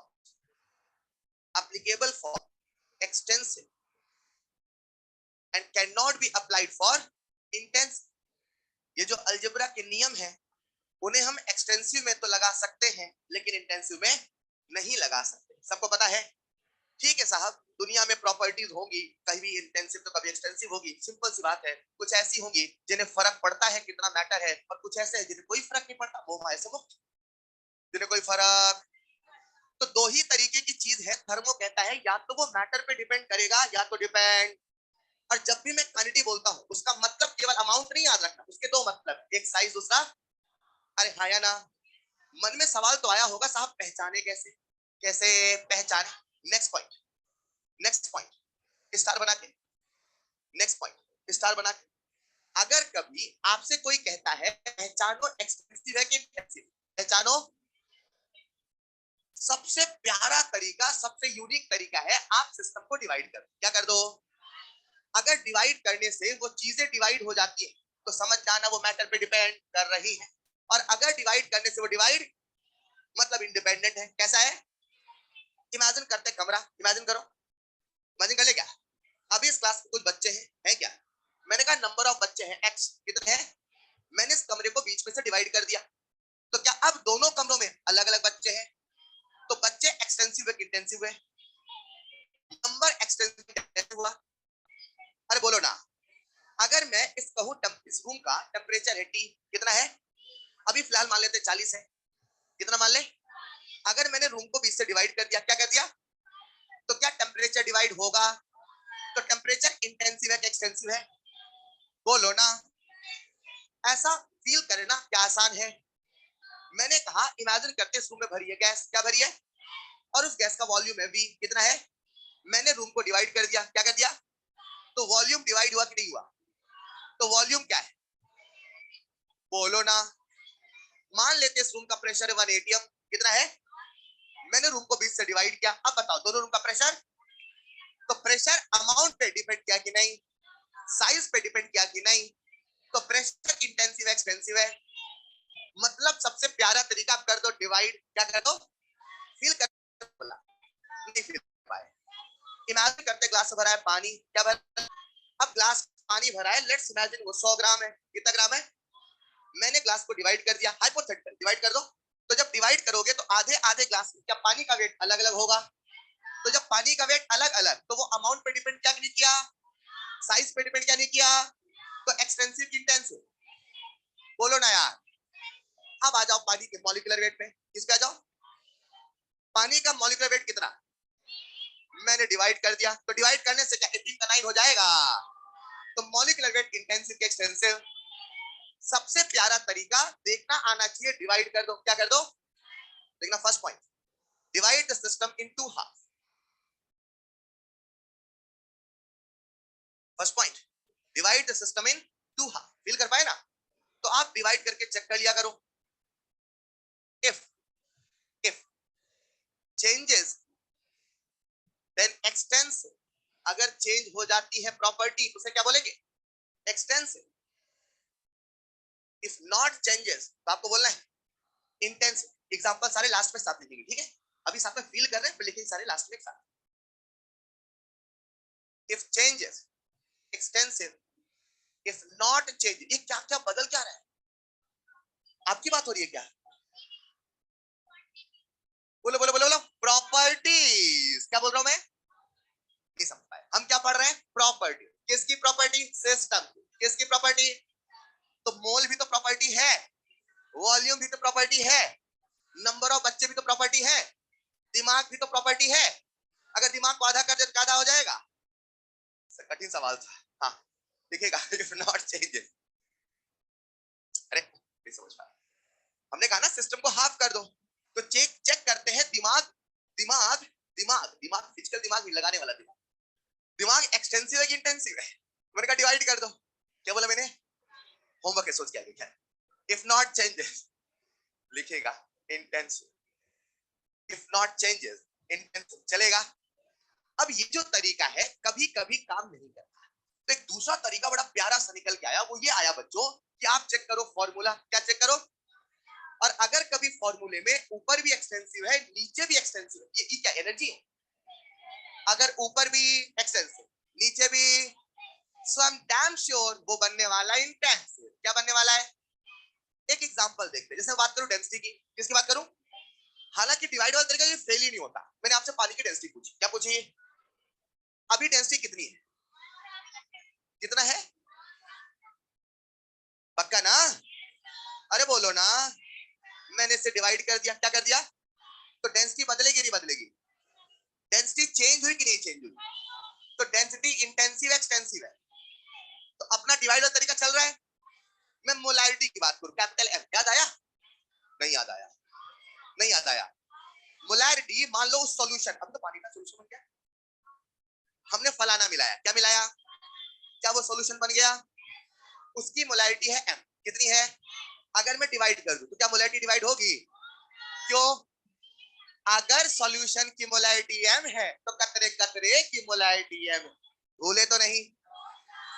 applicable for extensive and cannot be applied for intensive। ये जो अलजेब्रा के नियम है उन्हें हम एक्सटेंसिव में तो लगा सकते हैं लेकिन इंटेंसिव में नहीं लगा सकते। सबको पता है? ठीक है साहब, दुनिया में प्रॉपर्टीज होंगी, कभी इंटेंसिव तो कभी एक्सटेंसिव होगी, सिंपल सी बात है। कुछ ऐसी होंगी जिन्हें फर्क पड़ता है कितना मैटर है, और कुछ ऐसे हैं जिन्हें कोई फर्क नहीं पड़ता, वो माया से मुक्त, जिन्हें कोई फर्क। तो दो ही तरीके की चीज है, थर्मो कहता है या तो वो मैटर पे डिपेंड करेगा या तो डिपेंड। और जब भी मैं क्वांटिटी बोलता हूं उसका मतलब केवल अमाउंट नहीं याद रखना, उसके दो मतलब, एक साइज, दूसरा। अरे हाँ या ना? मन में सवाल तो आया होगा साहब पहचाने कैसे, कैसे पहचाने? Next point, next point star बना के, नेक्स्ट पॉइंट स्टार बना के। अगर कभी आपसे कोई कहता है पहचानो एक्सटेंसिव है कि इंटेंसिव, पहचानो, सबसे प्यारा तरीका, सबसे यूनिक तरीका है आप सिस्टम को डिवाइड कर, क्या कर दो। अगर डिवाइड करने से वो चीजें डिवाइड हो जाती है तो समझ जाना वो मैटर पे डिपेंड कर रही है, और अगर डिवाइड करने से वो डिवाइड मतलब इंडिपेंडेंट है। कैसा है? इमेजिन करते कमरा, इमेजिन करो, इमेजिन कर ले क्या। अभी इस क्लास में कुछ बच्चे हैं क्या? मैंने कहा नंबर ऑफ बच्चे हैं x, कितने हैं? मैंने इस कमरे को बीच में से डिवाइड कर दिया, तो क्या अब दोनों कमरों में अलग अलग बच्चे हैं? तो बच्चे एक्सटेंसिव है कि इंटेंसिव है? नंबर एक्सटेंसिव हुआ। अरे बोलो ना। अगर मैं इस कहूं इस रूम का टेम्परेचर है T, कितना है? अभी फिलहाल मान लेते 40 है, कितना मान ले? अगर मैंने रूम को 20 से डिवाइड कर दिया, क्या कर दिया, तो क्या टेम्परेचर डिवाइड होगा? तो टेम्परेचर इंटेंसिव है कि एक्सटेंसिव है? बोलो ना। ऐसा फील करना क्या आसान है। मैंने कहा इमेजिन करते इस रूम में भरी है गैस, क्या भरी है, और उस गैस का वॉल्यूम है V, कितना है? मैंने रूम को डिवाइड कर दिया, क्या कर दिया, तो वॉल्यूम डिवाइड हुआ कि नहीं हुआ? तो वॉल्यूम क्या है? बोलो ना। मान लेते इस रूम का प्रेशर है 1 atm, कितना है? मैंने रूम को 20 से डिवाइड किया, अब बताओ दोनों रूम का प्रेशर। तो प्रेशर अमाउंट पे डिपेंड किया कि नहीं, साइज पे डिपेंड किया कि नहीं? तो प्रेशर इंटेंसिव एक्सपेंसिव है, मतलब सबसे प्यारा तरीका आप कर दो डिवाइड, क्या कर दो, फील कर, बोला नहीं फील पाए। इमेजिन करते ग्लास भरा है पानी, क्या भरा, अब ग्लास पानी भरा है, लेट्स इमेजिन वो 100 ग्राम है। कितना ग्राम है? मैंने ग्लास को डिवाइड कर दिया, हाइपोथेटिकल डिवाइड कर दो। तो जब डिवाइड करोगे तो आधे आधे ग्लास में क्या पानी का वेट अलग अलग होगा? तो जब पानी का वेट अलग अलग, तो वो अमाउंट पे डिपेंड क्या नहीं किया, साइज पे डिपेंड क्या नहीं किया, तो एक्सटेंसिव की इंटेंसिव। बोलो ना यार। अब आ जाओ पानी के मॉलिक्यूलर वेट पे, किस पे आ जाओ? पानी का मॉलिक्यूलर वेट कितना? मैंने डिवाइड कर दिया, तो डिवाइड करने से क्या 18 का 9 हो जाएगा? तो मॉलिक्यूलर वेट इंटेंसिव के एक्सटेंसिव। सबसे प्यारा तरीका देखना आना चाहिए, डिवाइड कर दो। क्या कर दो? देखना, first point, divide the system in two half. First point, divide the system in two half. Feel कर पाए ना? तो आप डिवाइड करके चेक कर लिया करो। If if changes then extensive. अगर चेंज हो जाती है प्रॉपर्टी तो उसे क्या बोलेंगे? एक्सटेंसिव। इफ नॉट चेंजेस तो आपको बोलना है इंटेंसिव। एग्जांपल सारे लास्ट में साथ लिखेंगे, ठीक है? अभी साथ में फील कर रहे हैं, फिर लिखेंगे सारे लास्ट में एक साथ। If changes extensive, if not change. ये क्या क्या बदल क्या रहा है? आपकी बात हो रही है क्या? बोलो बोलो बोलो बोलो। प्रॉपर्टीज। क्या बोल रहा हूं मैं? नहीं समझ पाए। हम क्या पढ़ रहे हैं? प्रॉपर्टी। किसकी प्रॉपर्टी? सिस्टम की। किसकी प्रॉपर्टी? तो मोल भी तो प्रॉपर्टी है, वॉल्यूम भी तो प्रॉपर्टी है, नंबर ऑफ बच्चे भी तो प्रॉपर्टी है, दिमाग भी तो प्रॉपर्टी है। अगर दिमाग को आधा कर दे तो आधा हो जाएगा? कठिन सवाल था। हाँ, दिखेगा। If not changes. अरे नहीं समझ पाया। हमने कहा ना सिस्टम को हाफ कर दो। तो चेक चेक करते हैं दिमाग। दिमाग दिमाग दिमाग फिजिकल दिमाग नहीं, लगाने वाला दिमाग। दिमाग एक्सटेंसिव है कि इंटेंसिव है? मैंने कहा डिवाइड कर दो। क्या बोला मैंने? होमवर्क है, सोच के आगे क्या? इफ नॉट चेंजेस लिखेगा intensive, if not changes intensive. चलेगा? अब ये जो तरीका है कभी कभी काम नहीं करता, तो एक दूसरा तरीका बड़ा प्यारा सा निकल के आया। वो ये आया बच्चों कि आप चेक करो फॉर्मूला। क्या चेक करो? और अगर कभी फॉर्मूले में ऊपर भी एक्सटेंसिव है नीचे भी एक्सटेंसिव है, ये क्या एनर्जी है? अगर ऊपर भी एक्सटेंसिव नीचे भी, सो आई एम डैम श्योर वो बनने वाला इंटेंसिव। क्या बनने वाला है? एक एग्जांपल देखते हैं। जैसे बात करूं डेंसिटी की। किसकी बात करूं? हालांकि डिवाइड वाला तरीका ये फेल ही नहीं होता। मैंने आपसे पानी की डेंसिटी पूछी। क्या पूछी? अभी डेंसिटी कितनी है? कितना है? पक्का ना? अरे बोलो ना। मैंने इसे डिवाइड कर दिया। क्या कर दिया? तो डेंसिटी बदलेगी नहीं बदलेगी? डेंसिटी चेंज हुई कि नहीं चेंज हुई? तो डेंसिटी इंटेंसिव एक्सटेंसिव है। तो अपना डिवाइड वाला तरीका चल रहा है। मैं मोलैरिटी की बात करूं, कैपिटल एम। याद आया? नहीं याद आया? नहीं याद आया? मोलैरिटी, मान लो सॉल्यूशन, अब तो पानी का सॉल्यूशन बन गया, हमने फलाना मिलाया। क्या मिलाया? क्या वो सॉल्यूशन बन गया? उसकी मोलैरिटी है एम। कितनी है? अगर मैं डिवाइड कर दूं तो क्या मोलैरिटी डिवाइड होगी? क्यों? अगर सॉल्यूशन की मोलैरिटी एम है तो कतरे कतरे की मोलैरिटी एम। भूले तो नहीं?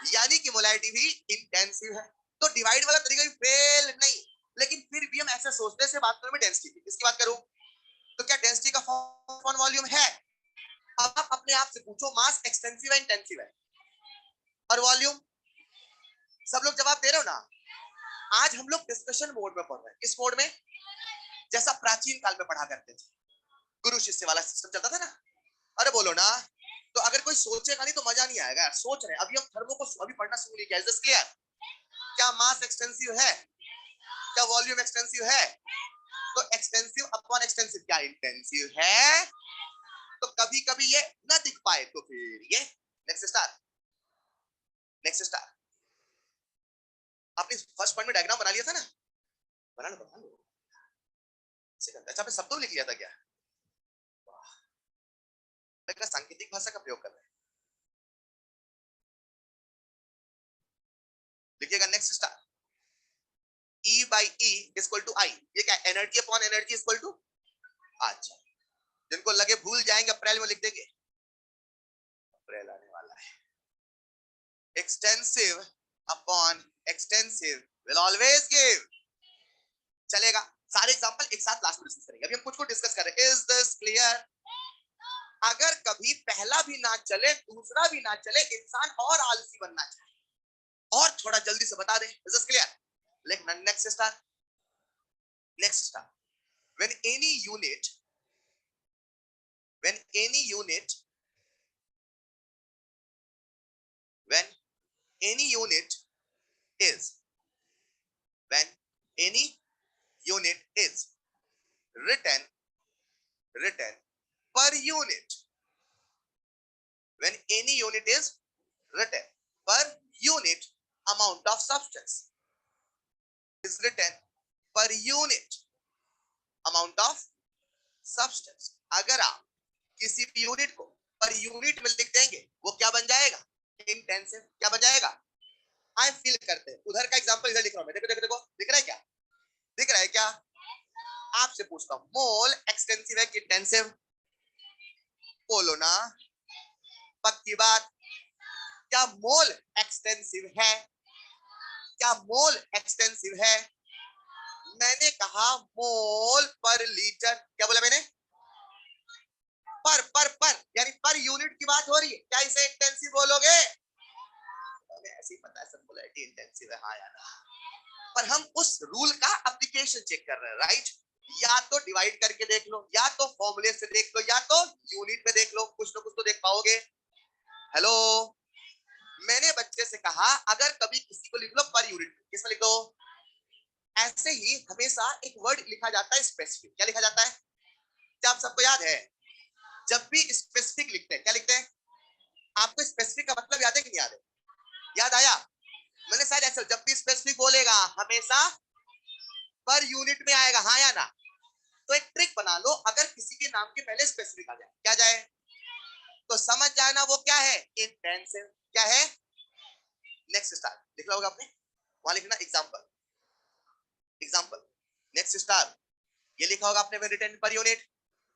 यानी कि मोलैरिटी भी इंटेंसिव है। तो डिवाइड वाला तरीका भी फेल नहीं, लेकिन फिर भी हम ऐसे सोचते हैं। बात करूं मैं डेंसिटी की। किसकी बात करूं? तो क्या डेंसिटी का फॉर्म वॉल्यूम है? अब आप अपने आप से पूछो, मास एक्सटेंसिव है इंटेंसिव है? और वॉल्यूम? सब लोग जवाब दे रहे हो ना? आज हम लोग डिस्कशन मोड में पढ़ रहे हैं। किस मोड में? जैसा प्राचीन काल में पढ़ा करते थे, गुरु शिष्य वाला सिस्टम चलता था ना। अरे बोलो ना। तो अगर कोई सोचेगा नहीं तो मजा नहीं आएगा यार। सोच रहे हैं अभी हम थर्मो को अभी पढ़ना शुरू नहीं किया। Is this clear? क्या मास एक्सटेंसिव है? क्या वॉल्यूम एक्सटेंसिव है? तो एक्सटेंसिव अपॉन एक्सटेंसिव क्या इंटेंसिव है? तो कभी कभी ये ना दिख पाए तो फिर ये। Next star, next star. आपने फर्स्ट पॉइंट में डायग्राम बना लिया था ना? बना लो बना लो। अच्छा, आपने सब तो लिख लिया था क्या? वाह, सांकेतिक भाषा का प्रयोग कर रहे हैं। लिखिएगा next star. E by E is equal to I। ये क्या? Energy upon energy is equal to. अच्छा, जिनको लगे भूल जाएंगे अप्रैल में लिख देंगे। अप्रैल आने वाला है। Extensive upon extensive will always give. चलेगा? सारे एग्जांपल एक साथ लास्ट में डिस्कस करेंगे। अभी हम कुछ को डिस्कस कर रहे हैं। Is this clear? अगर कभी पहला भी ना चले दूसरा भी ना चले, इंसान और आलसी बनना चाहिए। और थोड़ा जल्दी से बता दें, इज दिस क्लियर? लेकिन next star, next star, when any unit, when any unit, when any unit is, when any unit is written, written per unit, when any unit is written per unit amount of substance is written per unit amount of substance, अगर आप किसी भी यूनिट को पर यूनिट में लिख देंगे वो क्या बन जाएगा? इंटेंसिव। क्या बन जाएगा? आई फील करते हैं। उधर का एग्जांपल इधर लिख रहा हूं मैं, देखो देखो देखो, दिख रहा है क्या? दिख रहा है क्या? आपसे पूछता हूं, मोल एक्सटेंसिव है कि इंटेंसिव? बोलो ना, पक्की बात। क्या मोल एक्सटेंसिव है? क्या मोल एक्सटेंसिव है? मैंने कहा मोल पर लीटर। क्या बोला मैंने? पर यानी पर यूनिट की बात हो रही है। क्या इसे इंटेंसिव बोलोगे? हमें ऐसे ही पता है सब पोलैरिटी इंटेंसिव है, हाँ या ना। पर हम उस रूल का एप्लीकेशन चेक कर रहे हैं, राइट? या तो डिवाइड करके देख लो, या तो फॉर्मूले से देख लो, या तो यूनिट में देख लो, कुछ ना कुछ तो देख पाओगे। हेलो, मैंने बच्चे से कहा अगर कभी किसी को लिख लो पर यूनिट, किसमें लिख दो? ऐसे ही हमेशा एक वर्ड लिखा जाता है स्पेसिफिक। क्या लिखा जाता है? क्या आप सबको याद है? जब भी स्पेसिफिक लिखते हैं क्या लिखते हैं? आपको स्पेसिफिक का मतलब याद है कि नहीं याद है? याद आया? मैंने शायद ऐसे, जब भी स्पेसिफिक बोलेगा हमेशा पर यूनिट में आएगा, हाँ या ना? तो एक ट्रिक बना लो, अगर किसी के नाम के पहले स्पेसिफिक आ जाए, क्या जाए तो समझ जाना वो क्या है? इंटेंसिव। क्या है? नेक्स्ट स्टार लिख लो आपने, वहां लिखना एग्जांपल, एग्जांपल नेक्स्ट स्टार, ये लिखा होगा आपने रिटर्न पर यूनिट,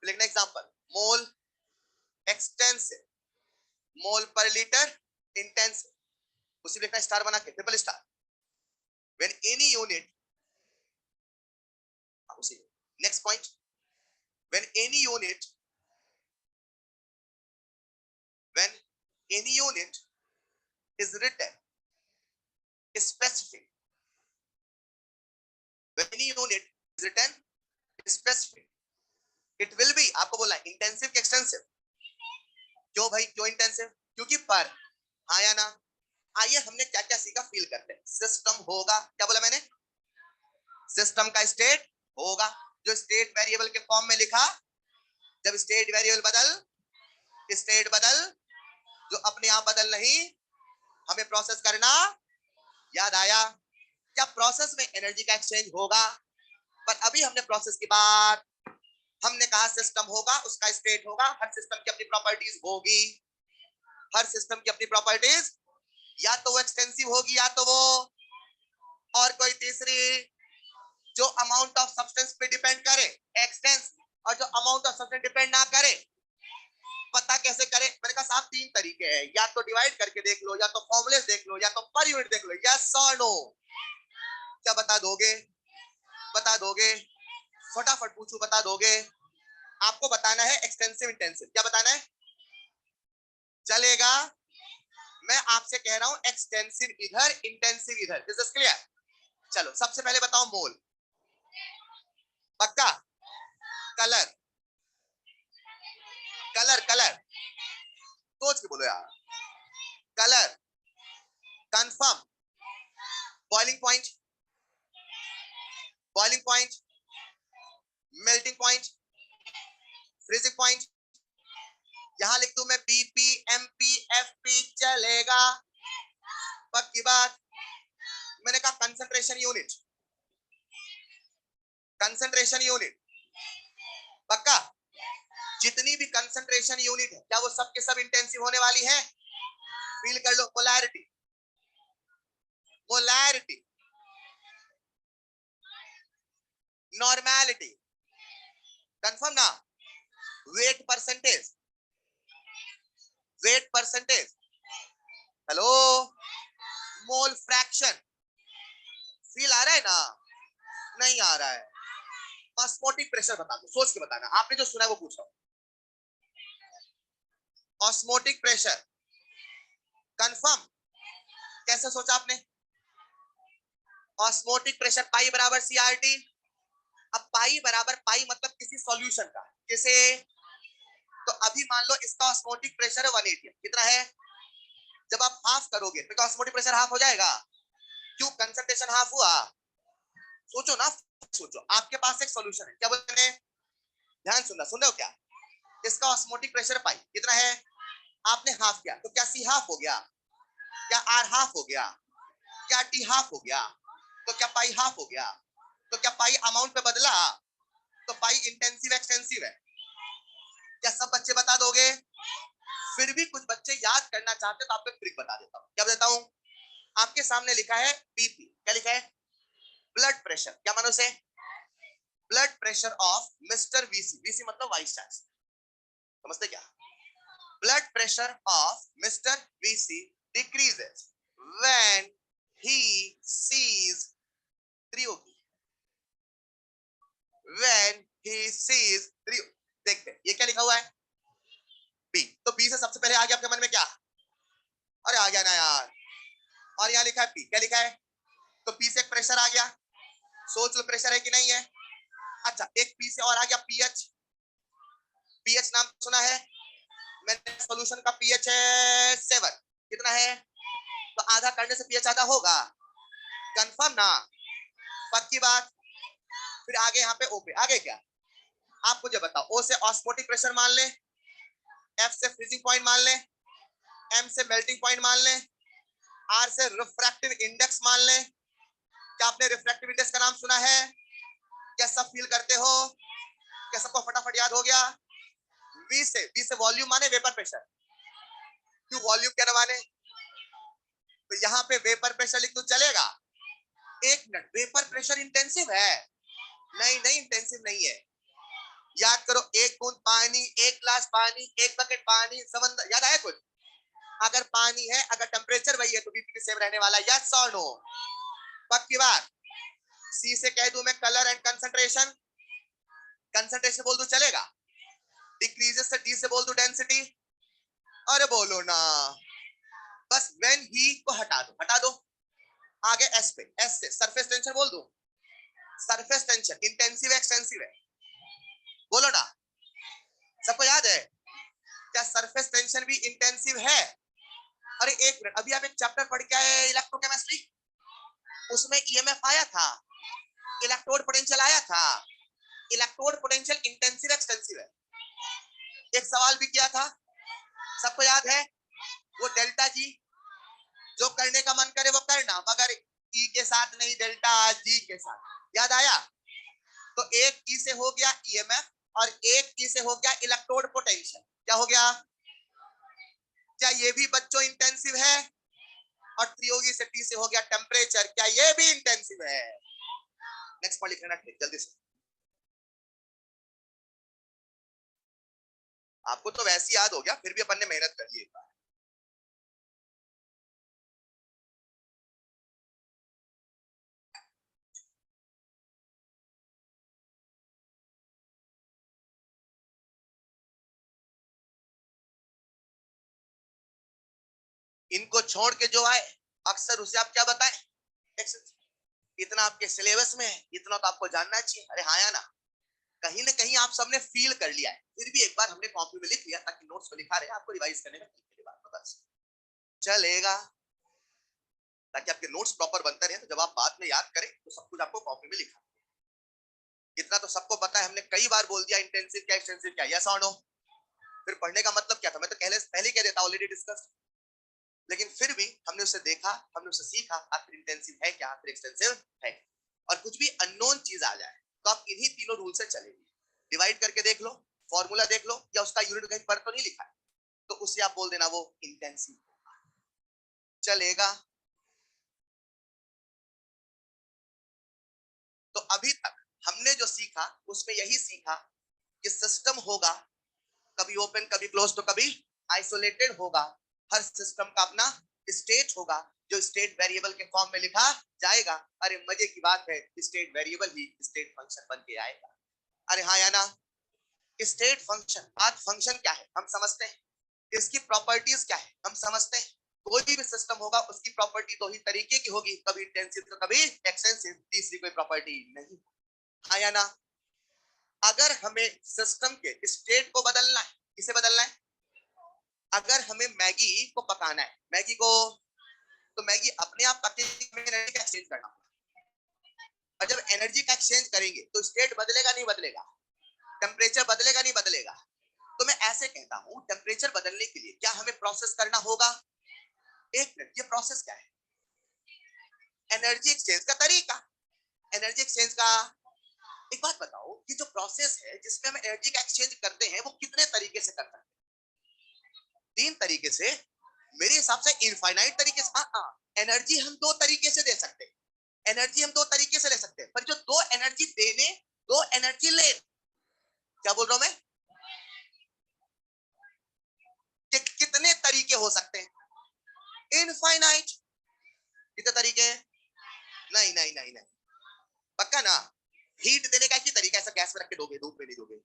लिखना एग्जांपल, मोल एक्सटेंसिव, मोल पर लीटर इंटेंसिव, उसी लिखना स्टार बना के, triple star. When any unit, उसी next point, when any unit, when any unit is written specific, when any unit is written specific, it will be, आपको बोला इंटेंसिव कि एक्सटेंसिव? क्यों भाई, क्यों इंटेंसिव? क्योंकि पर, हाँ या ना? आइए हमने क्या क्या सीखा, फील करते हैं। सिस्टम होगा, क्या बोला मैंने? सिस्टम का स्टेट होगा, जो स्टेट वेरिएबल के फॉर्म में लिखा, जब स्टेट वेरिएबल बदल, स्टेट बदल, जो अपने आप बदल नहीं, हमें प्रोसेस करना, याद आया? क्या प्रोसेस में एनर्जी का एक्सचेंज होगा? पर अभी हमने प्रोसेस की बात, हमने कहा सिस्टम होगा, उसका स्टेट होगा, हर सिस्टम की अपनी प्रॉपर्टीज होगी, हर सिस्टम की अपनी प्रॉपर्टीज, या तो वो एक्सटेंसिव होगी या तो वो, और कोई तीसरी जो अमाउंट ऑफ सब्सटेंस पे डिपेंड करे, एक्सटेंस, और जो अमाउंट ऑफ सब्सटेंस डिपेंड ना करे। पता कैसे करें? मैंने कहा साहब तीन तरीके हैं, या तो डिवाइड करके देख लो, या तो फॉर्मूले देख लो, या तो पर यूनिट देख लो। यस और नो? क्या बता दोगे? बता दोगे? फटाफट पूछू, बता दोगे? आपको बताना है एक्सटेंसिव इंटेंसिव, क्या बताना है? चलेगा? मैं आपसे कह रहा हूं एक्सटेंसिव इधर, इंटेंसिव इधर, इज दिस क्लियर? चलो सबसे पहले बताओ मोल, पक्का? कलर, कलर, कलर सोच के बोलो यार, colour, confirm, boiling point, boiling point, melting point, freezing point, यहां लिख दूं मैं बीपी, एमपी, एफपी, चलेगा? पक्की बात? मैंने कहा कंसंट्रेशन यूनिट, कंसंट्रेशन यूनिट, पक्का? जितनी भी कंसंट्रेशन यूनिट है, क्या वो सब के सब इंटेंसिव होने वाली है? फील कर लो, पोलैरिटी, पोलैरिटी, नॉर्मैलिटी, कंफर्म ना? Weight percentage, weight percentage, hello, mole fraction, feel आ रहा है ना? नहीं आ रहा है? ऑस्मोटिक प्रेशर बता दो, सोच के बताना, आपने जो सुना है वो पूछ रहा हूं। Osmotic pressure, confirm? कैसे सोचा आपने? ऑस्मोटिक प्रेशर पाई बराबर सीआरटी। अब पाई बराबर पाई मतलब किसी सॉल्यूशन का, किसे? तो अभी मान लो इसका ऑस्मोटिक प्रेशर है 180, कितना है? जब आप हाफ करोगे तो ऑस्मोटिक प्रेशर हाफ हो जाएगा। क्यों? कंसंट्रेशन हाफ हुआ। सोचो ना, सोचो, आपके पास एक सॉल्यूशन है, क्या बोलते हैं? ध्यान सुनना, सुन रहे हो क्या? इसका ऑस्मोटिक प्रेशर पाई कितना है? आपने हाफ किया तो क्या सी हाफ हो गया? क्या आर हाफ हो गया? क्या टी हाफ हो गया? तो क्या पाई हाफ हो गया? तो क्या पाई अमाउंट पे बदला? तो पाई इंटेंसिव एक्सटेंसिव है। क्या सब बच्चे बता दोगे? फिर भी कुछ बच्चे याद करना चाहते तो आपको ट्रिक बता देता हूं। क्या बताता हूं? आपके सामने लिखा है बीपी, क्या लिखा है? ब्लड प्रेशर, क्या मानो से? Blood pressure of mister VC, VC मतलब वाइस चांसलर, समझते क्या? Blood pressure of mister VC decreases when he sees Triyogi, when he sees Triyogi. देखते ये क्या लिखा हुआ है? बी। तो बी से सबसे पहले आ गया आपके मन में क्या? अरे आ गया ना यार। और यहाँ लिखा है पी, क्या लिखा है? तो पी से एक प्रेशर आ गया, सोच लो प्रेशर है कि नहीं है। अच्छा, एक पी से और आ गया पीएच। पीएच नाम सुना है मैंने? सॉल्यूशन का पीएच है 7, कितना है? तो आधा करने से पीएच आधा होगा, कंफर्म ना? पक्की बात। फिर आगे यहाँ पे ओ पे आगे क्या? आप मुझे बताओ, ओ से ऑस्मोटिक प्रेशर मान ले, एफ से फ्रीजिंग पॉइंट मान ले, एम से मेल्टिंग पॉइंट मान ले, आर से रिफ्रैक्टिव इंडेक्स मान ले। क्या आपने रिफ्रैक्टिव इंडेक्स का नाम सुना है? क्या सब फील करते हो? क्या सबको फटाफट याद हो गया? वी से वॉल्यूम माने वेपर प्रेशर। क्यों वॉल्यूम क्या ना माने? तो यहाँ पे वेपर प्रेशर लिख दो, चलेगा? एक मिनट, वेपर प्रेशर इंटेंसिव है? नहीं नहीं, इंटेंसिव नहीं है। याद करो, एक बूंद पानी, एक गिलास पानी, एक बकेट पानी, समंदर, याद आया कुछ? अगर पानी है, अगर टेम्परेचर वही है तो बीपी सेम रहने वाला, यस और नो? पक्की बात। सी से कह दूं मैं कलर एंड कंसंट्रेशन, कंसंट्रेशन बोल दूं चलेगा? डिक्रीजेस से डी से बोल दूं डेंसिटी, अरे बोलो ना। बस व्हेन ही को हटा दो, हटा दो। आगे एस पे, एस से सरफेस टेंशन बोल दूं, सरफेस टेंशन इंटेंसिव एक्सटेंसिव है, बोलो ना। सबको याद है? क्या सरफेस टेंशन भी इंटेंसिव है? अरे एक मिनट, अभी आप एक चैप्टर पढ़ के आए इलेक्ट्रोकेमिस्ट्री, उसमें ईएमएफ आया था, इलेक्ट्रोड पोटेंशियल आया था। इलेक्ट्रोड पोटेंशियल इंटेंसिव एक्सटेंसिव है। एक सवाल भी किया था, सबको याद है? वो डेल्टा जी, जो करने का मन करे वो करना, मगर ई के साथ नहीं, डेल्टा जी के साथ। याद आया? तो एक ई से हो गया ईएमएफ और एक ई से हो गया इलेक्ट्रोड पोटेंशियल। क्या हो गया? क्या ये भी बच्चों इंटेंसिव है? और त्रियोगी से टी से हो गया टेम्परेचर, क्या ये भी इंटेंसिव है? नेक्स्ट पॉइंट लिख लेना जल्दी से। आपको तो वैसे याद हो गया, फिर भी अपन ने मेहनत कर ली एक बार। इनको छोड़ के जो आए अक्सर उसे आप क्या बताएं? इतना आपके सिलेबस में है, इतना तो आपको जानना चाहिए। अरे हाँ या ना? कहीं ना कहीं आप सबने फील कर लिया है, फिर भी एक बार हमने कॉपी में लिख लिया ताकि नोट्स में लिखा रहे, आपको रिवाइज करने में बस चलेगा, ताकि आपके नोट्स प्रॉपर बनते रहे। तो जब आप बाद में याद करें तो सब कुछ आपको कॉपी में लिखा। इतना तो सबको पता है, हमने कई बार बोल दिया इंटेंसिव क्या एक्सटेंसिव क्या, यस और नो? फिर पढ़ने का मतलब क्या था? मैं तो पहले कह देता, ऑलरेडी डिस्कस। लेकिन फिर भी हमने उसे देखा, हमने उसे सीखा, आखिर इंटेंसिव है क्या, आखिर एक्सटेंसिव है। और कुछ भी अननोन चीज आ जाए तो आप इन्हीं तीनों रूल से चलेंगे। डिवाइड करके देख लो, फॉर्मूला देख लो, या उसका यूनिट कहीं पर तो नहीं लिखा है, तो उसे आप बोल देना वो इंटेंसिव चलेगा। तो अभी तक हमने जो सीखा उसमें यही सीखा कि सिस्टम होगा, कभी ओपन कभी क्लोज तो कभी आइसोलेटेड होगा। हर सिस्टम का अपना स्टेट होगा, जो स्टेट वेरिएबल के फॉर्म में लिखा जाएगा। अरे मजे की बात है, स्टेट वेरिएबल ही स्टेट फंक्शन बन के आएगा। अरे हाँ या ना? स्टेट फंक्शन, आज फंक्शन क्या है हम समझते हैं, इसकी प्रॉपर्टीज क्या है हम समझते हैं, कोई भी सिस्टम होगा उसकी प्रॉपर्टी दो ही तरीके की होगी, कभी इंटेंसिव तो कभी एक्सटेंसिव, तीसरी कोई प्रॉपर्टी नहीं। हाँ या ना? अगर हमें सिस्टम के स्टेट को बदलना है, किसे बदलना है? अगर हमें मैगी को पकाना है, मैगी को, तो मैगी अपने आप पकेगी, में एनर्जी का एक्सचेंज करना होगा। और जब एनर्जी का एक्सचेंज करेंगे तो स्टेट बदलेगा नहीं बदलेगा, टेम्परेचर बदलेगा नहीं बदलेगा। तो मैं ऐसे कहता हूं, टेम्परेचर बदलने के लिए क्या हमें प्रोसेस करना होगा? एक मिनट, ये प्रोसेस क्या है? एनर्जी एक्सचेंज का तरीका। एनर्जी एक्सचेंज का, एक बात बताओ, कि जो प्रोसेस है जिसमें हम एनर्जी का एक्सचेंज करते हैं वो कितने तरीके से करते हैं? 3 तरीके से, मेरे हिसाब से इनफाइनाइट तरीके से। हाँ, एनर्जी हम 2 तरीके से दे सकते हैं, एनर्जी हम 2 तरीके से ले सकते हैं, पर जो 2 एनर्जी देने, 2 एनर्जी ले, क्या बोल रहा हूं मैं? कि कितने तरीके हो सकते हैं? इनफाइनाइट। कितने तरीके? नहीं नहीं नहीं नहीं, पक्का ना? हीट देने का एक ही तरीका, ऐसा गैस में रख के दोगे, धूप में नहीं दोगे।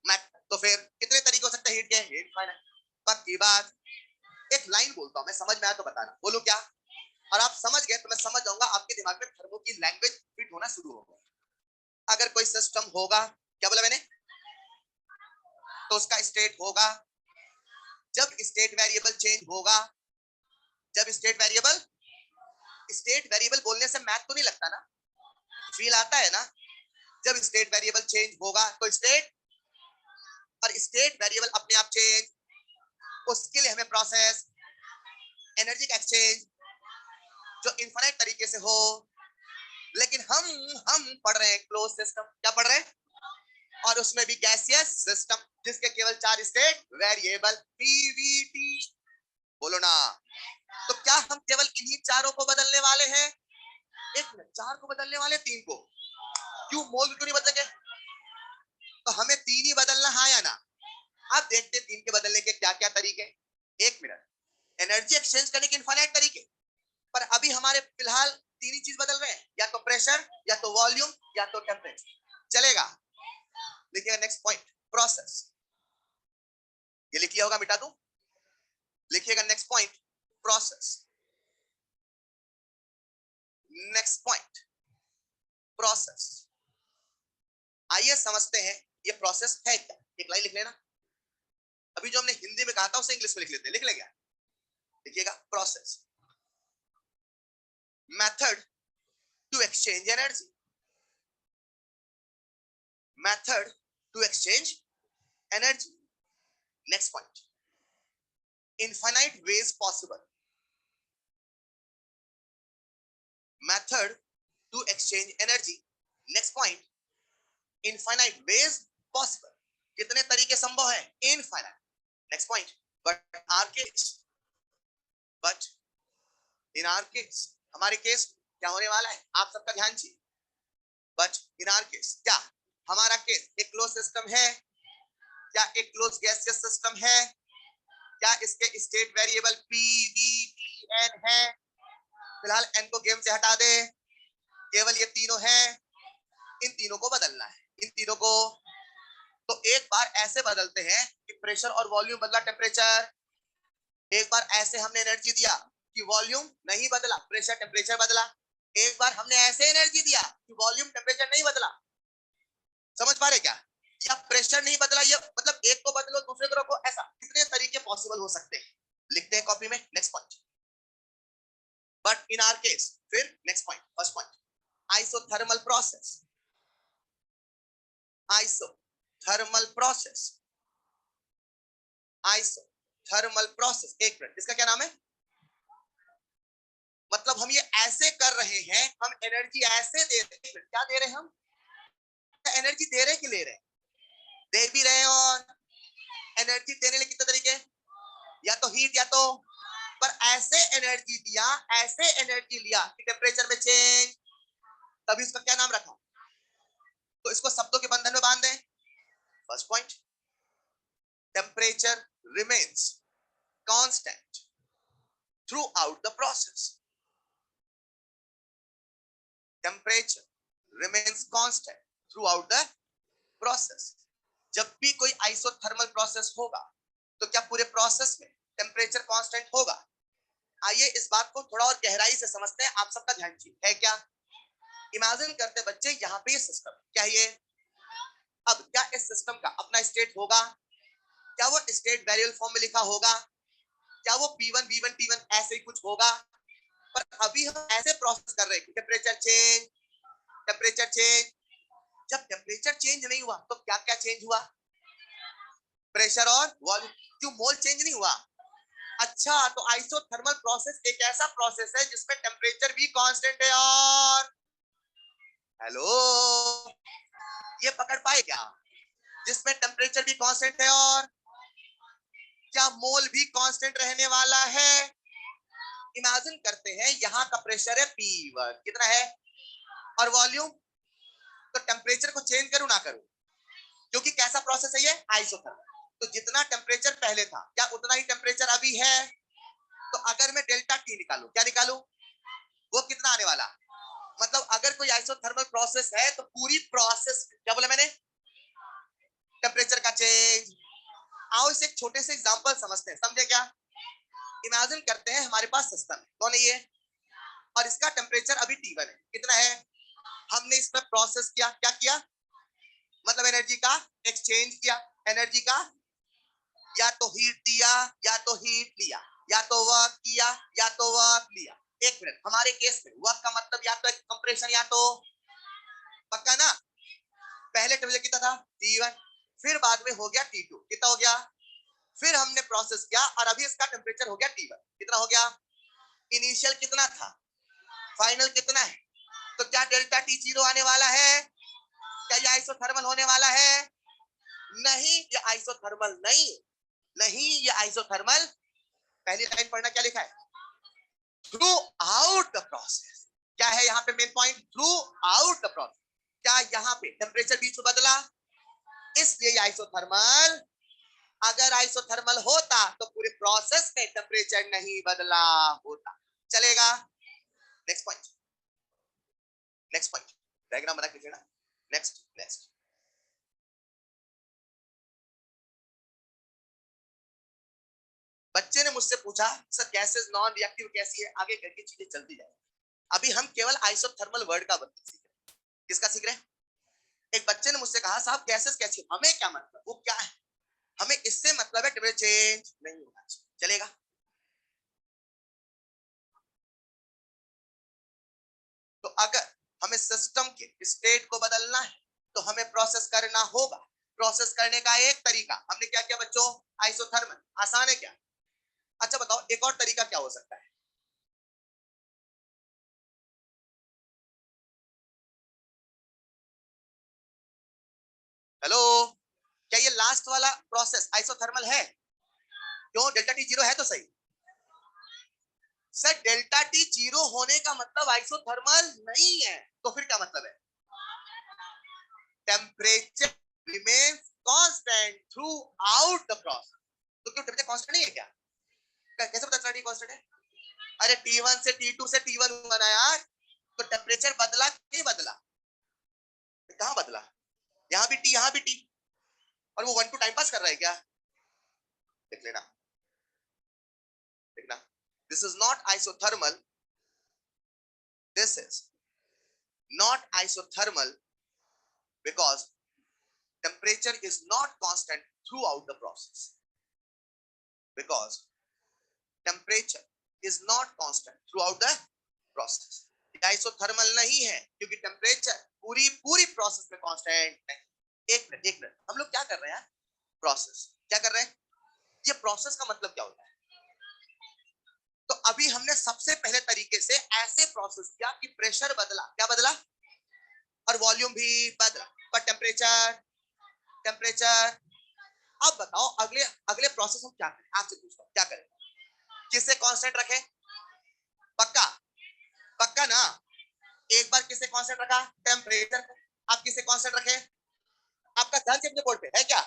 मैं तो फिर कितने तरीके हो सकते हैं हीट के? इनफाइनाइट। पक्की बात। एक लाइन बोलता हूं मैं, समझ में आया तो बताना, बोलो क्या? और आप समझ गए तो मैं समझ जाऊंगा, आपके दिमाग में थर्मो की लैंग्वेज फिट होना शुरू होगा। अगर कोई सिस्टम होगा, क्या बोला मैंने? तो उसका स्टेट होगा। जब स्टेट वेरिएबल चेंज होगा, जब स्टेट वेरिएबल बोलने से मैथ तो नहीं लगता ना? फील आता है ना? जब स्टेट वेरिएबल चेंज होगा तो स्टेट, और स्टेट वेरिएबल अपने आप चेंज, उसके लिए हमें प्रोसेस, एनर्जी का एक्सचेंज जो इनफाइनाइट तरीके से हो। लेकिन हम पढ़ रहे हैं क्लोज सिस्टम, क्या पढ़ रहे हैं? और उसमें भी गैसियस सिस्टम, जिसके केवल 4 स्टेट वेरिएबल, पीवीटी। बोलो ना? तो क्या हम केवल इन्हीं चारों को बदलने वाले हैं? एक मिनट, 4 को बदलने वाले, 3 को क्यों? मोल क्यों नहीं बदलेंगे? तो हमें 3 ही बदलना, हाँ या ना? आप देखते 3 के बदलने के क्या क्या तरीके। एक मिनट, एनर्जी एक्सचेंज करने के इनफाइनाइट तरीके, पर अभी हमारे फिलहाल 3 ही चीज बदल रहे हैं, या तो प्रेशर, या तो वॉल्यूम, या तो टेम्परेचर। चलेगा? देखिएगा नेक्स्ट पॉइंट, प्रोसेस। ये लिख लिया होगा, मिटा दूं? लिखिएगा next point, process. Next point, process. आइए समझते हैं ये प्रोसेस है क्या। एक लाइन लिख लेना। अभी जो हमने हिंदी में कहा था उसे इंग्लिश में लिख लेते हैं, लिख ले क्या? लिखिएगा process, method to exchange energy, method to exchange energy. Next point, infinite ways possible, method to exchange energy. Next point, infinite ways possible, कितने तरीके संभव है? Infinite. Next point, but our case, but in our case, हमारे केस क्या होने वाला है? आप सबका ध्यान चाहिए। but in our case, क्या हमारा केस एक क्लोज सिस्टम है? क्या एक क्लोज गैसियस सिस्टम है? क्या इसके state variable P, V, T, N है? फिलहाल एन को गेम से हटा दे, केवल ये तीनों हैं। इन तीनों को बदलना है, इन तीनों को। तो एक बार ऐसे बदलते हैं कि प्रेशर और वॉल्यूम बदला, टेम्परेचर। एक बार ऐसे हमने एनर्जी दिया कि वॉल्यूम नहीं बदला, प्रेशर टेम्परेचर बदला। एक बार हमने ऐसे एनर्जी दिया कि वॉल्यूम टेम्परेचर नहीं बदला। समझ पा रहे क्या? या प्रेशर नहीं बदला, ये मतलब एक को बदलो दूसरे को रखो, ऐसा कितने तरीके पॉसिबल हो सकते हैं। लिखते हैं कॉपी में। Next point, but in our case. फिर next point, first point, isothermal process, isothermal process, isothermal process. एक मिनट, इसका क्या नाम है? मतलब हम ये ऐसे कर रहे हैं, हम एनर्जी ऐसे दे रहे हैं। क्या दे रहे हैं हम? एनर्जी दे रहे कि ले रहे? दे भी रहे। और एनर्जी देने के कितने तरीके? या तो हीट, या तो, पर ऐसे एनर्जी दिया, ऐसे एनर्जी लिया कि टेम्परेचर में चेंज, तभी इसका क्या नाम रखा? तो इसको शब्दों के बंधन में बांध दें। First point, temperature remains constant throughout the process. Temperature remains constant throughout the process. जब भी कोई आइसोथर्मल प्रोसेस होगा तो क्या पूरे प्रोसेस में टेम्परेचर कांस्टेंट होगा? आइए इस बात को थोड़ा और गहराई से समझते हैं। आप सबका ध्यान चाहिए है क्या? इमेजिन करते बच्चे, यहाँ पे ये सिस्टम क्या है? अब क्या इस सिस्टम का अपना स्टेट होगा? क्या वो स्टेट वेरिएबल फॉर्म में लिखा होगा? क्या वो P1 V1 T1 ऐसे ही कुछ होगा? पर अभी हम ऐसे प्रोसेस कर रहे हैं, टेम्परेचर चेंज, टेम्परेचर चेंज। जब टेम्परेचर चेंज नहीं हुआ तो क्या क्या चेंज हुआ? प्रेशर और वॉल्यूम। क्यों मोल चेंज नहीं हुआ? अच्छा, तो आइसोथर्मल प्रोसेस एक ऐसा प्रोसेस है जिसमें टेम्परेचर भी कांस्टेंट है। और हेलो, ये पकड़ पाए क्या? जिसमें टेम्परेचर भी कांस्टेंट है और क्या मोल भी कांस्टेंट रहने वाला है? इमेजिन करते हैं यहाँ का प्रेशर है P1, कितना है? और वॉल्यूम, तो टेम्परेचर को चेंज करूं ना करूं? क्योंकि कैसा प्रोसेस है ये? आइसोथर्मल। तो जितना टेम्परेचर पहले था क्या उतना ही टेम्परेचर अभी है? तो अगर मैं डेल्टा टी निकालूं, क्या निकालूं? वो कितना आने वाला? मतलब अगर कोई आइसोथर्मल प्रोसेस है तो पूरी प्रोसेस, क्या बोला मैंने? टेम्परेचर का चेंज। आओ इसे एक छोटे से एग्जांपल समझते हैं, समझे क्या? इमेजिन करते हैं हमारे पास सिस्टम है, कौन है ये? और इसका टेम्परेचर अभी T1 है, कितना है? हमने इसमें प्रोसेस किया, क्या किया? मतलब एनर्जी का एक्सचेंज किया। एनर्जी का या तो हीट दिया या तो हीट लिया, या तो वर्क किया या तो वर्क लिया। एक मिनट, हमारे केस में वर्क का मतलब या तो कंप्रेशन या तो, पक्का ना? पहले टेम्परेचर कितना था? T1, फिर बाद में हो गया T2, कितना हो गया? फिर हमने प्रोसेस किया और अभी इसका टेम्परेचर हो गया T1, कितना हो गया? इनिशियल कितना था, फाइनल कितना है? तो क्या डेल्टा टी जीरो आने वाला है? क्या ये आइसोथर्मल होने वाला है? नहीं, ये आइसोथर्मल नहीं, नहीं ये आइसोथर्मल। पहली लाइन पढ़ना, क्या लिखा है? Through out the process. क्या है यहाँ पे main point? Through out the process. क्या यहाँ पे टेम्परेचर बीच में बदला? इसलिए आइसोथर्मल। अगर आइसोथर्मल होता तो पूरे प्रोसेस में टेम्परेचर नहीं बदला होता। चलेगा? Next point, next point, diagram बना के देना। Next next. बच्चे ने मुझसे पूछा सर गैसेस नॉन रिएक्टिव कैसी है? आगे करके चीजें चलती जाए। अभी हम केवल आइसोथर्मल वर्ड का मतलब सीख रहे हैं। किसका सीख रहे हैं? एक बच्चे ने मुझसे कहा साहब गैसेस कैसी? हमें क्या मतलब, वो क्या है? हमें इससे मतलब है टेम्परेचर चेंज नहीं होना चाहिए। चलेगा? तो अगर हमें सिस्टम के स्टेट को बदलना है तो हमें प्रोसेस करना होगा। प्रोसेस करने का एक तरीका हमने क्या किया बच्चों? आइसोथर्मल। आसान है क्या? अच्छा बताओ एक और तरीका क्या हो सकता है? हेलो, क्या ये लास्ट वाला प्रोसेस आइसोथर्मल है? क्यों? डेल्टा टी जीरो है तो सही। सर डेल्टा टी जीरो होने का मतलब आइसोथर्मल नहीं है, तो फिर क्या मतलब है? Temperature remains constant through out the process. तो क्यों टेम्परेचर कांस्टेंट नहीं है क्या? कैसे पता चला कांस्टेंट है? अरे T1 से T2 से T1 हुआ ना यार, तो टेम्परेचर बदला कि नहीं बदला? कहां बदला? यहाँ भी T यहाँ भी T, और वो 1 2 टाइम पास कर रहा है क्या? देख लेना, देखना। This is not isothermal, this is not isothermal because temperature is not constant throughout the process, because temperature is not constant throughout the process। Isothermal नहीं है क्योंकि टेम्परेचर पूरी पूरी प्रोसेस में कांस्टेंट नहीं। एक मिनट एक मिनट, हम लोग क्या कर रहे हैं? प्रोसेस क्या कर रहे हैं? ये प्रोसेस का मतलब क्या होता है? तो अभी हमने सबसे पहले तरीके से ऐसे प्रोसेस किया कि प्रेशर बदला, क्या बदला? और वॉल्यूम भी बदला, पर टेम्परेचर, टेम्परेचर। अब बताओ अगले अगले प्रोसेस हम क्या करें? आपसे पूछता हूं क्या करें? किससे कांस्टेंट रखें? पक्का? पक्का ना? एक बार किससे कांस्टेंट रखा? टेम्परेचर को। अब किससे कांस्टेंट रखें? आपका ध्यान से अपने बोर्ड पे है क्या?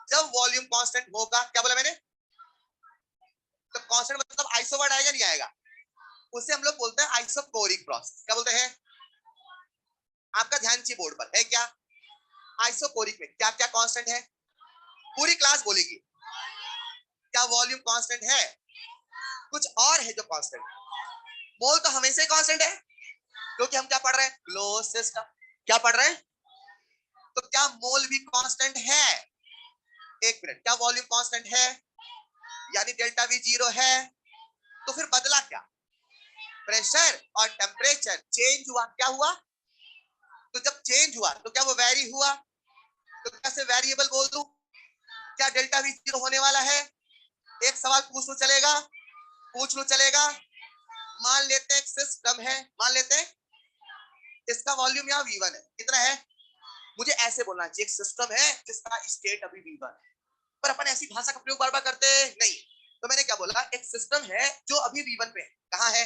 जब वॉल्यूम कांस्टेंट होगा, क्या बोला मैंने? तो कांस्टेंट मतलब आइसो वर्ड आएगा नहीं आएगा? उसे हम लोग बोलते हैं आइसोकोरिक प्रोसेस। क्या बोलते हैं? आपका ध्यान चाहिए बोर्ड पर है क्या? आइसोकोरिक में क्या क्या कांस्टेंट है? पूरी क्लास बोलेगी। क्या वॉल्यूम कांस्टेंट है? कुछ और है जो कांस्टेंट है। मोल तो हमेशा ही कांस्टेंट है, क्योंकि हम क्या पढ़ रहे हैं, क्लोज सिस्टम। क्या पढ़ रहे हैं? तो क्या मोल भी कांस्टेंट है? एक मिनट, क्या वॉल्यूम कांस्टेंट है? यानी डेल्टा वी 0 है। तो फिर बदला क्या? प्रेशर और टेम्परेचर चेंज हुआ। क्या हुआ? तो जब चेंज हुआ तो क्या वो वेरी हुआ? तो कैसे वेरिएबल बोल दूं? क्या डेल्टा वी 0 होने वाला है? एक सवाल पूछ लो चलेगा, पूछ लो चलेगा। मान लेते हैं एक सिस्टम है, मान लेते हैं इसका वॉल्यूम यहाँ V1 है। कितना है? मुझे ऐसे बोलना चाहिए, एक सिस्टम है जिसका स्टेट अभी V1 है, पर अपन ऐसी भाषा का प्रयोग बार बार करते नहीं। तो मैंने क्या बोला, एक सिस्टम है जो अभी V1 पे है। कहाँ है?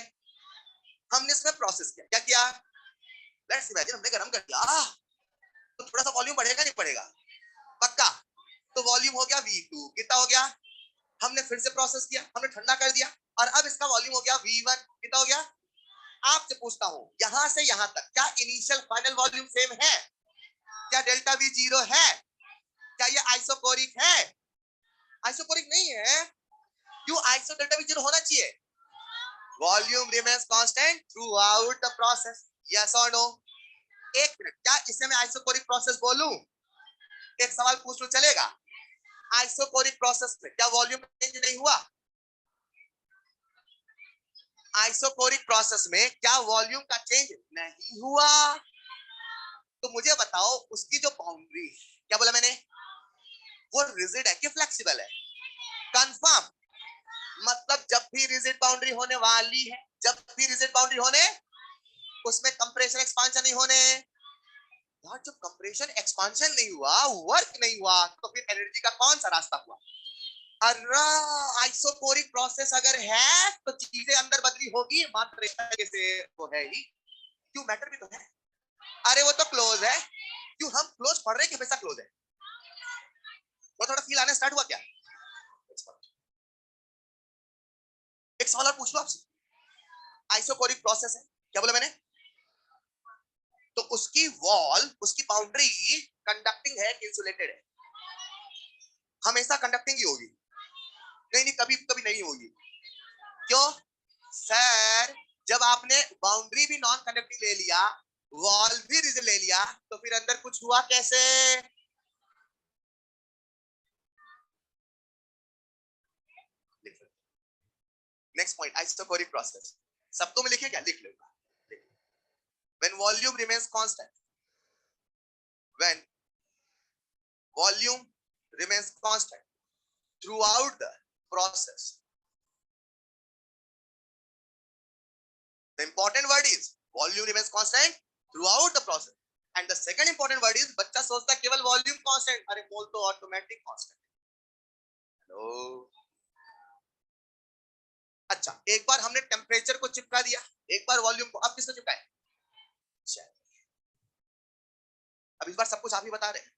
हमने इसमें प्रोसेस किया। क्या किया? लेट्स इमेजिन हमने गर्म कर दिया, तो थोड़ा सा वॉल्यूम बढ़ेगा नहीं बढ़ेगा? पक्का। तो वॉल्यूम हो गया V2। कितना हो गया? हमने फिर से प्रोसेस किया, हमने ठंडा कर दिया, और अब इसका वॉल्यूम हो गया V1। कितना हो गया? आपसे पूछता हूं, यहां से यहां तक क्या इनिशियल फाइनल वॉल्यूम सेम है? क्या डेल्टा वी 0 है? क्या ये आइसोकोरिक है? आइसोकोरिक नहीं है। क्यों? आइसो डेल्टा वी 0 होना चाहिए। Volume remains constant through out the process. Yes और नो? एक मिनट, क्या इसे मैं आइसोकोरिक प्रोसेस बोलूं? एक सवाल पूछ लो चलेगा। आइसोकोरिक प्रोसेस में क्या वॉल्यूम चेंज नहीं हुआ? आइसोकोरिक प्रोसेस में क्या वॉल्यूम का चेंज नहीं हुआ? तो मुझे बताओ, उसकी जो बाउंड्री, क्या बोला मैंने, वो रिजिड है कि फ्लेक्सिबल है? कंफर्म। मतलब जब भी रिजिड बाउंड्री होने वाली है, जब भी रिजिड बाउंड्री होने, उसमें कंप्रेशन एक्सपांशन नहीं होने। यार जब कंप्रेशन एक्सपांशन नहीं हुआ, वर्क नहीं हुआ, तो फिर एनर्जी का कौन सा रास्ता हुआ? अरे आइसोकोरिक प्रोसेस अगर है तो चीजें अंदर बदली होगी, मात्र से वो है ही। क्यों? मैटर भी तो है। अरे वो तो क्लोज है। क्यों? हम क्लोज पढ़ रहे हैं कि हमेशा क्लोज है? वो थोड़ा फील आने स्टार्ट हुआ क्या? एक सवाल और पूछ लो आपसे। आइसोकोरिक प्रोसेस है, क्या बोला मैंने? तो उसकी वॉल, उसकी बाउंड्री कंडक्टिंग है कि इंसुलेटेड है? हमेशा कंडक्टिंग ही होगी। नहीं नहीं, कभी कभी नहीं होगी। क्यों? सर जब आपने बाउंड्री भी नॉन कंडक्टिंग ले लिया, वॉल भी रिजिड ले लिया, तो फिर अंदर कुछ हुआ कैसे? Next point, isochoric process. सब तो में लिखे क्या? लिख लेगा। When volume remains constant, when volume remains constant throughout the process, the important word is volume remains constant throughout the process, and the second important word is बच्चा सोचता है केवल वॉल्यूम कांस्टेंट, अरे मोल तो ऑटोमेटिक कांस्टेंट। हेलो, अच्छा एक बार हमने टेम्परेचर को चिपका दिया, एक बार वॉल्यूम को, अब किसको चिपकाए? अब इस बार सब कुछ आप ही बता रहे हैं।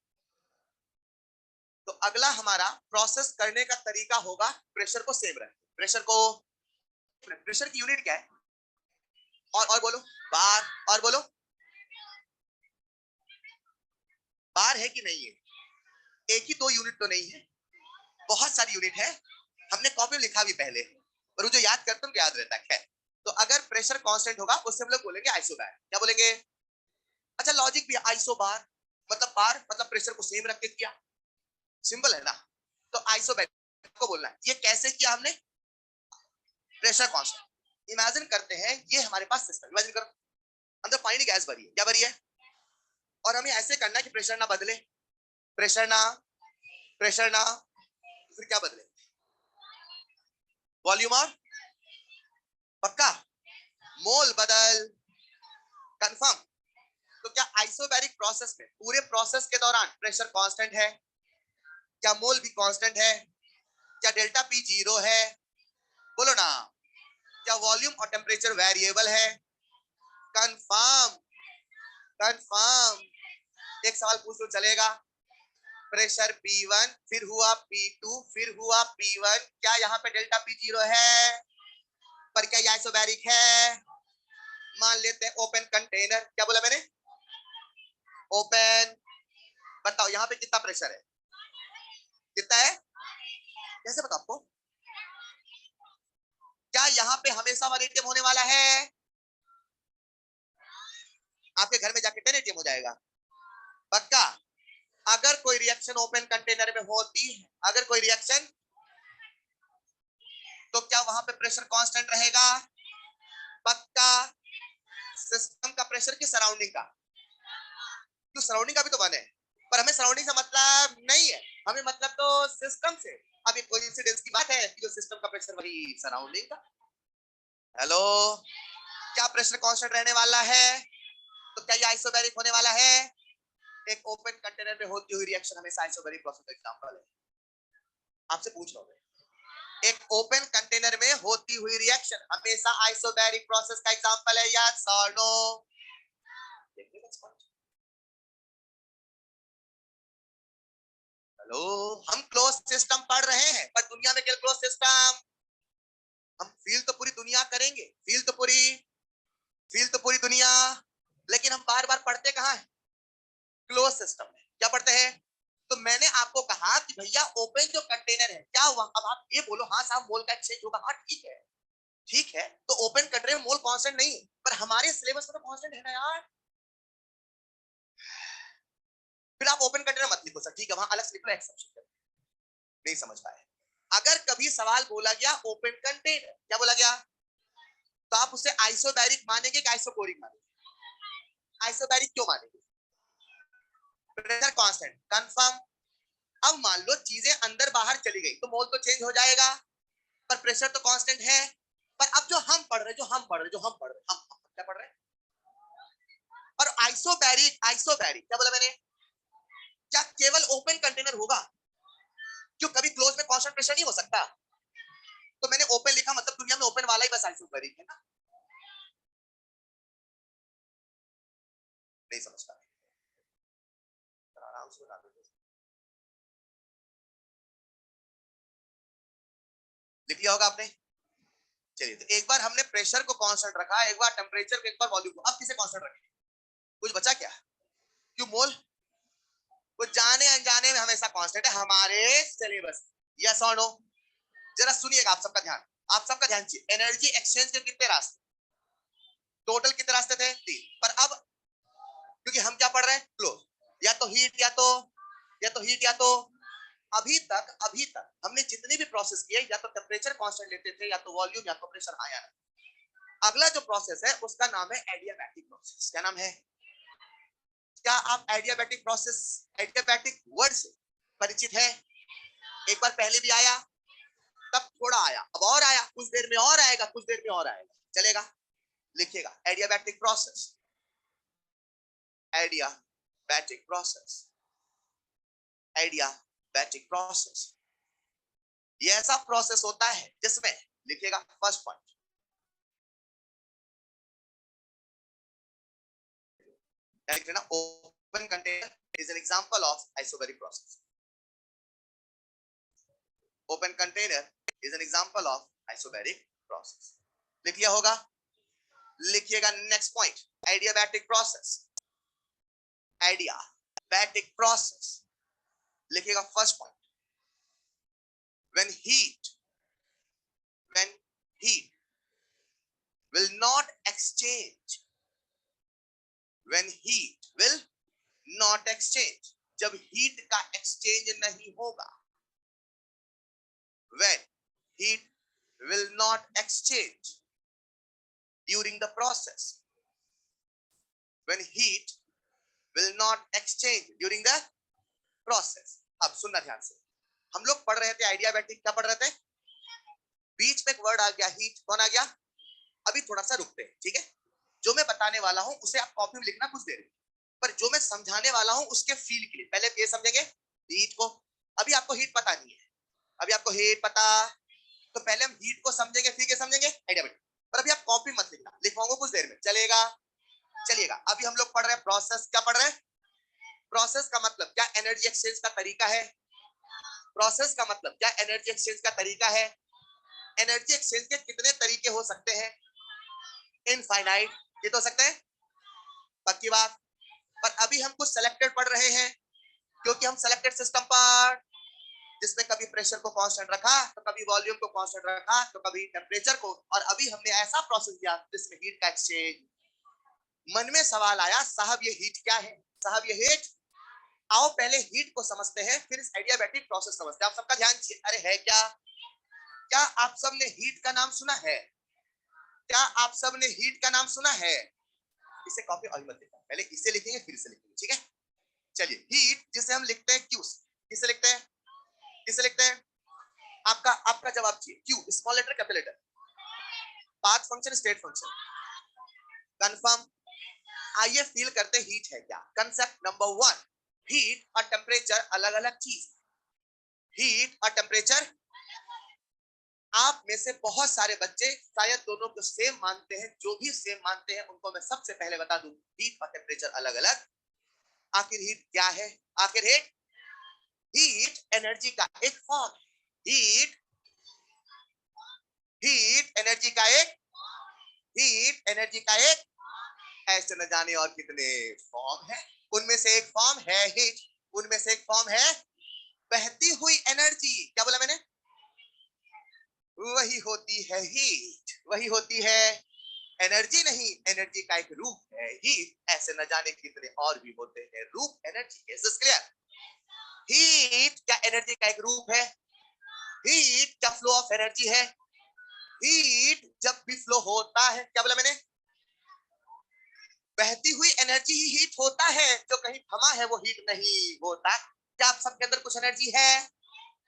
तो अगला हमारा प्रोसेस करने का तरीका होगा प्रेशर को सेम रहे। प्रेशर को, प्रेशर की यूनिट क्या है? और बोलो, बार। और बोलो, बार है कि नहीं है? एक ही दो यूनिट तो नहीं है, बहुत सारी यूनिट है। हमने कॉपी में लिखा भी पहले, पर वो जो याद करते हैं तो याद रहता है। तो अगर प्रेशर कांस्टेंट होगा उससे हम लोग बोलेंगे आइसो बार। क्या बोलेंगे? अच्छा लॉजिक भी है, आइसो बार मतलब बार मतलब प्रेशर को सेम रख के किया, सिंपल है ना? तो आइसो बार को बोलना है। ये कैसे किया हमने? प्रेशर कांस्टेंट इमेजिन करते हैं, ये हमारे पास सिस्टम इमेजिन करो, अंदर पानी की गैस भरी है। क्या भरी है? और हमें ऐसे करना है कि प्रेशर ना बदले, प्रेशर ना, प्रेशर ना, फिर क्या बदले? वॉल्यूम और, पक्का मोल बदल, कंफर्म। तो क्या आइसोबैरिक प्रोसेस में पूरे प्रोसेस के दौरान प्रेशर कांस्टेंट है? क्या मोल भी कांस्टेंट है? क्या डेल्टा पी 0 है? बोलो ना। क्या वॉल्यूम और टेम्परेचर वेरिएबल है? Confirm, confirm. एक सवाल पूछ लो चलेगा। प्रेशर P1 फिर हुआ P2 फिर हुआ P1, क्या यहाँ पे डेल्टा पी 0 है? पर क्या ये आइसोबैरिक है? मान लेते हैं ओपन कंटेनर। क्या बोला मैंने? ओपन। बताओ यहाँ पे कितना प्रेशर है? कितना है? कैसे बताओ आपको? क्या यहाँ पे हमेशा 1 atm होने वाला है? आपके घर में जाके 10 atm हो जाएगा पक्का। अगर कोई रिएक्शन ओपन कंटेनर में होती है, अगर कोई रिएक्शन, तो क्या वहां पे प्रेशर कांस्टेंट रहेगा? पक्का। सिस्टम का प्रेशर की सराउंडिंग का, तो सराउंडिंग का भी तो 1 है, पर हमें सराउंडिंग से मतलब नहीं है, हमें मतलब तो सिस्टम से। अब ये कोइंसिडेंस की बात है कि जो सिस्टम का प्रेशर वही सराउंडिंग का। हेलो, क्या प्रेशर कांस्टेंट रहने वाला है? तो क्या ये आइसोबैरिक होने वाला है? एक ओपन कंटेनर में होती हुई रिएक्शन हमेशा आइसोबैरिक प्रोसेस का एग्जांपल है। आपसे पूछ रहा हूं, एक ओपन कंटेनर में होती हुई रिएक्शन हमेशा आइसोबैरिक प्रोसेस का एग्जांपल है, यस और नो? हेलो, हम क्लोज सिस्टम पढ़ रहे हैं, पर दुनिया में क्या क्लोज सिस्टम? हम फील तो पूरी दुनिया करेंगे, फील तो पूरी दुनिया, लेकिन हम बार बार पढ़ते कहाँ है? क्लोज सिस्टम में। क्या पढ़ते हैं? तो मैंने आपको कहा कि भैया ओपन जो कंटेनर है क्या हुआ? अब आप ये बोलो हाँ साहब मोल का एक्सचेंज होगा, हाँ ठीक है, ठीक है। तो ओपन कंटेनर में मोल कांस्टेंट नहीं है, पर हमारे सिलेबस में तो कांस्टेंट है ना यार। फिर आप ओपन कंटेनर मत लिखो सर, ठीक है, वहां अलग से लिखो एक्सेप्शन। नहीं समझ पाए। अगर कभी सवाल बोला गया ओपन कंटेनर, क्या बोला गया, तो आप उसे आइसोबैरिक मानेंगे कि आइसोकोरिक मानेंगे? आइसोबैरिक क्यों मानेंगे? Pressure constant confirm. अब मान लो चीजें अंदर बाहर चली गई तो मोल तो चेंज हो जाएगा, पर प्रेशर तो कांस्टेंट है। पर अब जो हम पढ़ रहे हम क्या पढ़ रहे हैं? और आइसोबैरिक क्या बोला मैंने? क्या केवल ओपन कंटेनर होगा? क्यों कभी क्लोज में कांस्टेंट प्रेशर नहीं हो सकता? तो मैंने ओपन लिखा, मतलब दुनिया में ओपन वाला ही बस आइसोबैरिक है ना? नहीं समझता, आराम से बता दो। लिख लिया होगा आपने। चलिए, तो एक बार हमने प्रेशर को कांस्टेंट रखा, एक बार टेम्परेचर को, एक बार वॉल्यूम को, अब किसे कांस्टेंट रखें? कुछ बचा क्या? क्यों मोल वो जाने अनजाने में हमेशा कांस्टेंट है हमारे सिलेबस। यस और नो? जरा सुनिएगा, आप सबका ध्यान चाहिए। एनर्जी एक्सचेंज के कितने रास्ते? टोटल कितने रास्ते थे? 3। पर अब क्योंकि हम क्या पढ़ रहे हैं? क्लोज, या तो हीट या तो अभी तक हमने जितने भी प्रोसेस किए, या तो टेम्परेचर कांस्टेंट लेते थे, या तो वॉल्यूम, या तो प्रेशर आया। अगला जो प्रोसेस है उसका नाम है एडियाबैटिक प्रोसेस। क्या नाम है? क्या आप एडियाबैटिक वर्ड से परिचित है? एक बार पहले भी आया, तब थोड़ा आया, अब और आया, कुछ देर में और आएगा, कुछ देर में और आएगा, चलेगा? लिखिएगा adiabatic process, adiabatic process, adiabatic process. ये ऐसा प्रोसेस होता है जिसमें, लिखिएगा फर्स्ट पॉइंट, लिख लेना, open container is an example of isobaric process. Open container is an example of isobaric process. लिख लिया होगा? लिखिएगा next point, adiabatic process, adiabatic process. लिखिएगा first point, when heat will not exchange, when heat will not exchange, जब हीट का एक्सचेंज नहीं होगा, when heat will not exchange during the process, when heat will not exchange during the process। अब सुनना ध्यान से, हम लोग पढ़ रहे थे आइडियाबैटिक, क्या पढ़ रहे थे? बीच में एक वर्ड आ गया हीट, कौन आ गया? अभी थोड़ा सा रुकते हैं, ठीक है? जो मैं बताने वाला हूं उसे आप कॉपी में लिखना कुछ देर में, पर जो मैं समझाने वाला हूं उसके फील के लिए पहले ये समझेंगे हीट को। अभी आपको हीट पता नहीं है, अभी आपको हीट पता, तो पहले हम हीट को समझेंगे, फिर क्या समझेंगे? आइडियाबैटिक। पर अभी आप कॉपी मत लिखना, लिखवाऊंगा कुछ देर में, चलेगा? चलिएगा, अभी हम लोग पढ़ रहे हैं प्रोसेस। क्या पढ़ रहे हैं? प्रोसेस का मतलब क्या? एनर्जी एक्सचेंज का तरीका है। प्रोसेस का मतलब क्या? एनर्जी एक्सचेंज का तरीका है। एनर्जी एक्सचेंज के कितने तरीके हो सकते हैं? इनफाइनाइट, ये तो हो सकते हैं, पक्की बात। पर अभी हम कुछ सेलेक्टेड पढ़ रहे हैं, क्योंकि हम सेलेक्टेड सिस्टम पर जिसमें कभी प्रेशर को कांस्टेंट रखा, तो कभी वॉल्यूम को कांस्टेंट रखा, तो कभी टेम्परेचर को, और अभी हमने ऐसा प्रोसेस किया जिसमें हीट का एक्सचेंज। मन में सवाल आया, साहब ये हीट क्या है, साहब ये हीट। आओ पहले हीट को समझते हैं, फिर इस एडियाबैटिक प्रोसेस समझते हैं। आप सबका ध्यान चाहिए। अरे है क्या, क्या आप सबने हीट का नाम सुना है? क्या आप सबने हीट का नाम सुना है? इसे कॉपी और मत लिखना, पहले इसे लिखेंगे फिर इसे लिखेंगे, ठीक है? चलिए, हीट जिसे हम लिखते हैं क्यू, किसे लिखते हैं, किसे लिखते हैं? आपका आपका जवाब चाहिए, Q, small letter capital letter, path function state function, confirm. आइए फील करते हीट है क्या। कंसेप्ट नंबर 1, हीट और टेम्परेचर अलग अलग चीज। हीट और टेम्परेचर, आप में से बहुत सारे बच्चे शायद दोनों को सेम मानते हैं। जो भी सेम मानते हैं उनको मैं सबसे पहले बता दूं, हीट और टेम्परेचर अलग अलग। आखिर हीट क्या है? आखिर हीट एनर्जी का एक फॉर्म। हीट हीट एनर्जी का एक हीट एनर्जी का एक ऐसे न जाने और कितने फॉर्म है। उनमें से एक फॉर्म है हीट, उनमें से एक फॉर्म है बहती हुई एनर्जी। क्या बोला मैंने? वही होती है हीट, वही होती है एनर्जी। नहीं, एनर्जी का एक रूप है हीट। ऐसे न जाने कितने और भी होते हैं रूप एनर्जी के। क्लियर? हीट क्या एनर्जी का एक रूप है? हीट क्या फ्लो ऑफ एनर्जी है? हीट जब भी फ्लो होता है, क्या बोला मैंने? बहती हुई एनर्जी ही हीट होता है। जो कहीं थमा है वो हीट नहीं होता। क्या आप सबके अंदर कुछ एनर्जी है?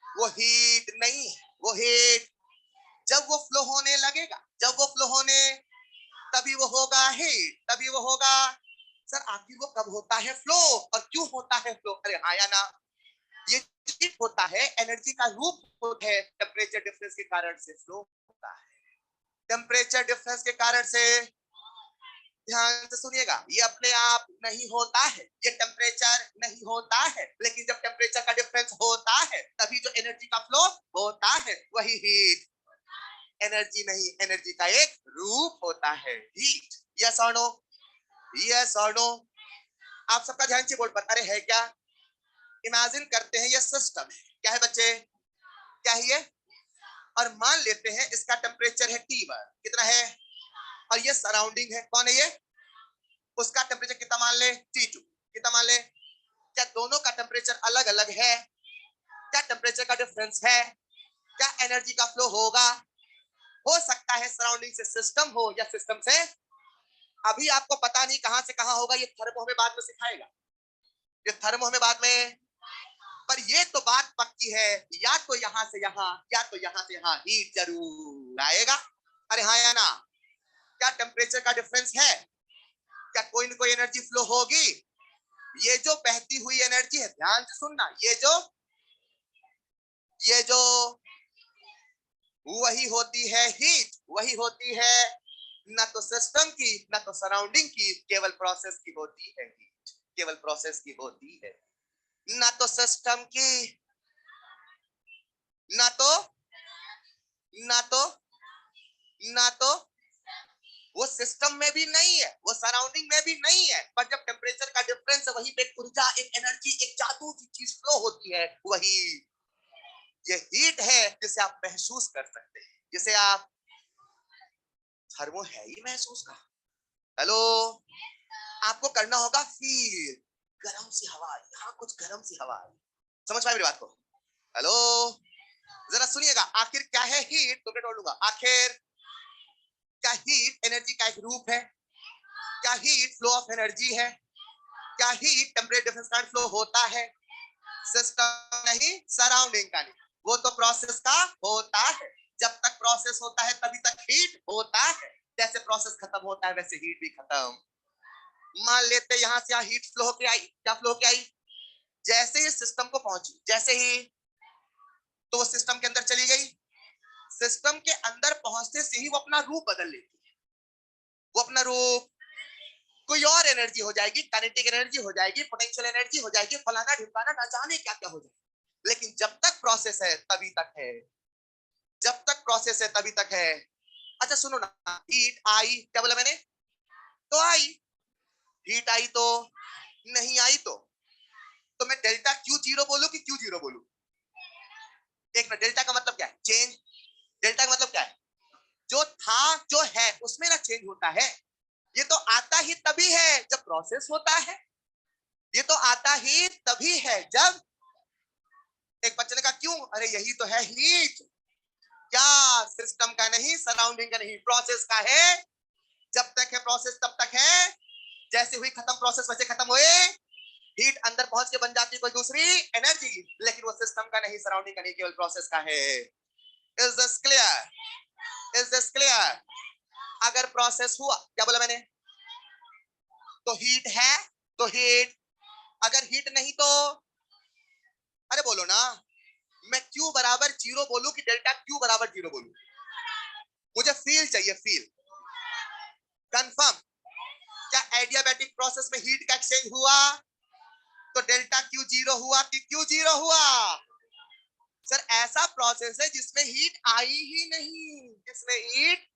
वो हीट नहीं है, वो हीट। जब वो फ्लो होने लगेगा, जब वो फ्लो होने, तभी वो होगा हीट, तभी वो होगा। सर आखिर वो कब होता है फ्लो, और क्यों होता है फ्लो? अरे हाँ या ना? ये हीट होता है, एनर्जी का रूप होता है। टेम्परेचर डिफरेंस के कारण से फ्लो होता है। टेम्परेचर डिफरेंस के कारण से, ध्यान से सुनिएगा, ये अपने आप नहीं होता है, ये टेम्परेचर नहीं होता है। लेकिन जब टेम्परेचर का डिफरेंस होता है, तभी जो एनर्जी का फ्लो होता है वही हीट। एनर्जी नहीं, एनर्जी का एक रूप होता है हीट। यस और नो? यस और नो? आप सबका ध्यान से बोर्ड पर। अरे है क्या? इमेजिन करते हैं ये सिस्टम है। क्या है बच्चे? क्या है ये? और मान लेते हैं इसका टेम्परेचर है T1, कितना है? और ये सराउंडिंग है, कौन है ये? उसका टेम्परेचर कितना मान ले? T2, कितना मान ले? क्या दोनों का टेम्परेचर अलग अलग है? क्या टेम्परेचर का डिफरेंस है? क्या एनर्जी का फ्लो होगा? हो सकता है सराउंडिंग से सिस्टम हो या सिस्टम से, अभी आपको पता नहीं कहां से कहां होगा। ये थर्मो हमें बाद में सिखाएगा, ये थर्मो हमें बाद में। पर ये तो बात पक्की है, या तो यहां से यहां या तो यहां से यहां हीट जरूर आएगा। अरे हाँ या ना? क्या टेम्परेचर का डिफरेंस है? क्या कोई न कोई एनर्जी फ्लो होगी? ये जो बहती हुई एनर्जी है, ध्यान से सुनना, ये जो वही होती है हीट, वही होती है ना तो सिस्टम की ना तो सराउंडिंग की, केवल प्रोसेस की होती है हीट, केवल प्रोसेस की होती है। ना तो सिस्टम की, ना तो ना तो ना तो वो सिस्टम में भी नहीं है, वो सराउंडिंग में भी नहीं है। पर जब टेम्परेचर का डिफरेंस है, वही पे एक ऊर्जा, एक एनर्जी, एक जादू की चीज फ्लो होती है, वही ये हीट है जिसे आप महसूस कर सकते हैं, जिसे आप, थर्मो है ही महसूस का। हेलो, आपको करना होगा फील, गरम सी हवा, यहाँ कुछ गरम सी हवा। समझ पाए मेरी बात को? हेलो, जरा सुनिएगा, आखिर क्या है हीट? तो मैं बोलूंगा, आखिर क्या हीट एनर्जी का एक रूप है? क्या हीट फ्लो ऑफ एनर्जी है? क्या हीट टेम्परेचर डिफरेंस का फ्लो होता है? सिस्टम नहीं, सराउंडिंग का नहीं, वो तो प्रोसेस का होता है। जब तक प्रोसेस होता है तभी तक हीट होता है। जैसे प्रोसेस खत्म होता है वैसे हीट भी खत्म। मान लेते यहां से हीट फ्लो होके आई, क्या फ्लो होके आई? जैसे ही सिस्टम को पहुंची, जैसे ही, तो वो सिस्टम के अंदर चली गई। सिस्टम के अंदर पहुंचने से ही वो अपना रूप बदल लेती है। वो अपना रूप कोई और एनर्जी हो जाएगी, काइनेटिक एनर्जी हो जाएगी, पोटेंशियल एनर्जी हो जाएगी, फलाना ढिमकाना, ना जाने क्या क्या हो जाएगा। लेकिन जब तक प्रोसेस है तभी तक है, जब तक प्रोसेस है तभी तक है। अच्छा सुनो ना, हीट आई, क्या बोला मैंने? तो आई, हीट आई तो नहीं आई तो मैं डेल्टा क्यू जीरो बोलूं कि क्यू जीरो बोलूं? एक मिनट, डेल्टा का मतलब क्या है? चेंज। डेल्टा का मतलब क्या है? जो था जो है उसमें ना चेंज होता है। ये तो आता ही तभी है जब प्रोसेस होता है। ये तो आता ही तभी है जब एक बच्चे ने कहा क्यों? अरे यही तो है हीट। क्या सिस्टम का नहीं, सराउंडिंग का नहीं, प्रोसेस का है। जब तक है प्रोसेस तब तक है, जैसे हुई खत्म प्रोसेस वैसे खत्म हुए। हीट अंदर पहुंच के बन जाती है कोई दूसरी एनर्जी, लेकिन वो सिस्टम का नहीं, सराउंडिंग का नहीं, केवल प्रोसेस का है। Is this clear? Is this clear? अगर प्रोसेस हुआ, क्या बोला मैंने? तो हीट है, तो हीट। अगर हीट नहीं तो अरे बोलो ना, मैं क्यू बराबर जीरो बोलूं कि डेल्टा क्यू बराबर जीरो बोलूं? मुझे फील चाहिए, फील। कंफर्म? क्या एडियाबैटिक प्रोसेस में हीट का एक्सचेंज हुआ तो डेल्टा क्यू जीरो हुआ कि क्यू जीरो हुआ? सर ऐसा प्रोसेस है जिसमें हीट आई ही नहीं, जिसमें हीट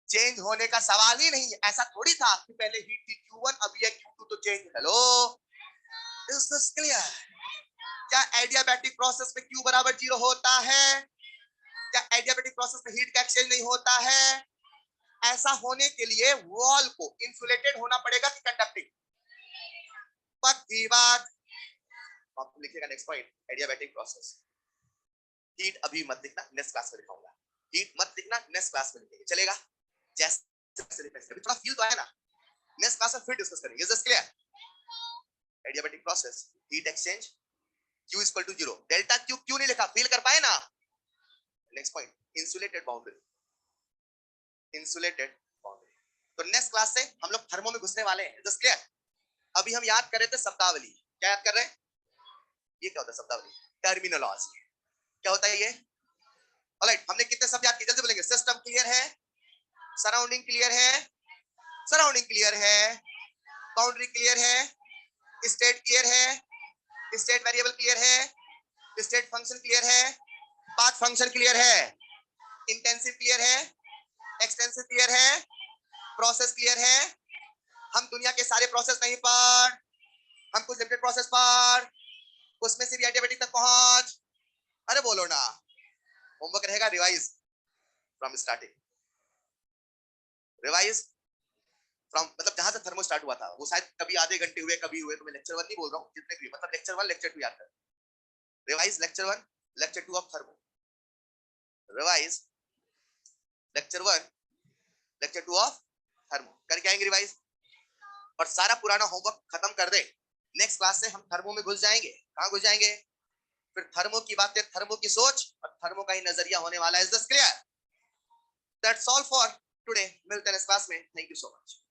चेंज होने का सवाल ही नहीं है। ऐसा थोड़ी था कि पहले हीट थी Q1 अब ये Q2 तो change. Hello, is this clear? क्या एडियाबैटिक प्रोसेस में Q बराबर जीरो होता है? क्या एडियाबैटिक प्रोसेस में हीट का एक्सचेंज नहीं होता है? ऐसा होने के लिए वॉल को इंसुलेटेड होना पड़ेगा कि कंडक्टिंग? पक्की बात। आप लिखिएगा next point, adiabatic process. Heat अभी मत लिखना, नेक्स्ट क्लास में दिखाऊंगा। हीट मत लिखना, नेक्स्ट क्लास में लिखेंगे, चलेगा? जैसे अभी थोड़ा फील तो आया ना, नेक्स्ट क्लास में फिर डिस्कस करेंगे। Is this clear? Adiabatic process, heat exchange, Q equal to zero. Delta Q क्यों नहीं लिखा? फील कर पाए ना? Next point, insulated boundary. Insulated boundary. तो नेक्स्ट क्लास से हम लोग थर्मो में घुसने वाले हैं। Just clear? अभी हम याद कर रहे थे शब्दावली। क्या याद कर रहे हैं? ये क्या होता है शब्दावली? टर्मिनोलॉजी। क्या होता है ये? ऑलराइट, हमने कितने शब्द याद किए? जल्दी बोलेंगे। सिस्टम क्लियर है, सराउंडिंग क्लियर है, सराउंडिंग क्लियर है, बाउंड्री क्लियर है, स्टेट क्लियर है, स्टेट वेरिएबल क्लियर है, स्टेट फंक्शन क्लियर है, पाथ फंक्शन क्लियर है, इंटेंसिव क्लियर है, एक्सटेंसिव क्लियर है, प्रोसेस क्लियर है। हम दुनिया के सारे प्रोसेस नहीं पढ़, हम कुछ लिमिटेड प्रोसेस पढ़, उसमें से भी एडियाबैटिक तक पहुंच। अरे बोलो ना, होमवर्क रहेगा revise from starting. Revise from मतलब जहां से थर्मो स्टार्ट हुआ था, वो शायद कभी आधे घंटे हुए, कभी हुए, तो मैं लेक्चर 1 नहीं बोल रहा हूं, जितने भी मतलब लेक्चर 1 लेक्चर 2 याद कर। Revise lecture 1 lecture 2 of thermo, revise lecture 1 lecture 2 of thermo करके आएंगे रिवाइज, और सारा पुराना होमवर्क खत्म कर दे। नेक्स्ट क्लास से हम थर्मो में घुस जाएंगे। कहां घुस जाएंगे? फिर थर्मो की बातें, थर्मो की सोच और थर्मो का ही नजरिया होने वाला है। Is this clear? That's all for today. मिलते हैं इस क्लास में। Thank you so much.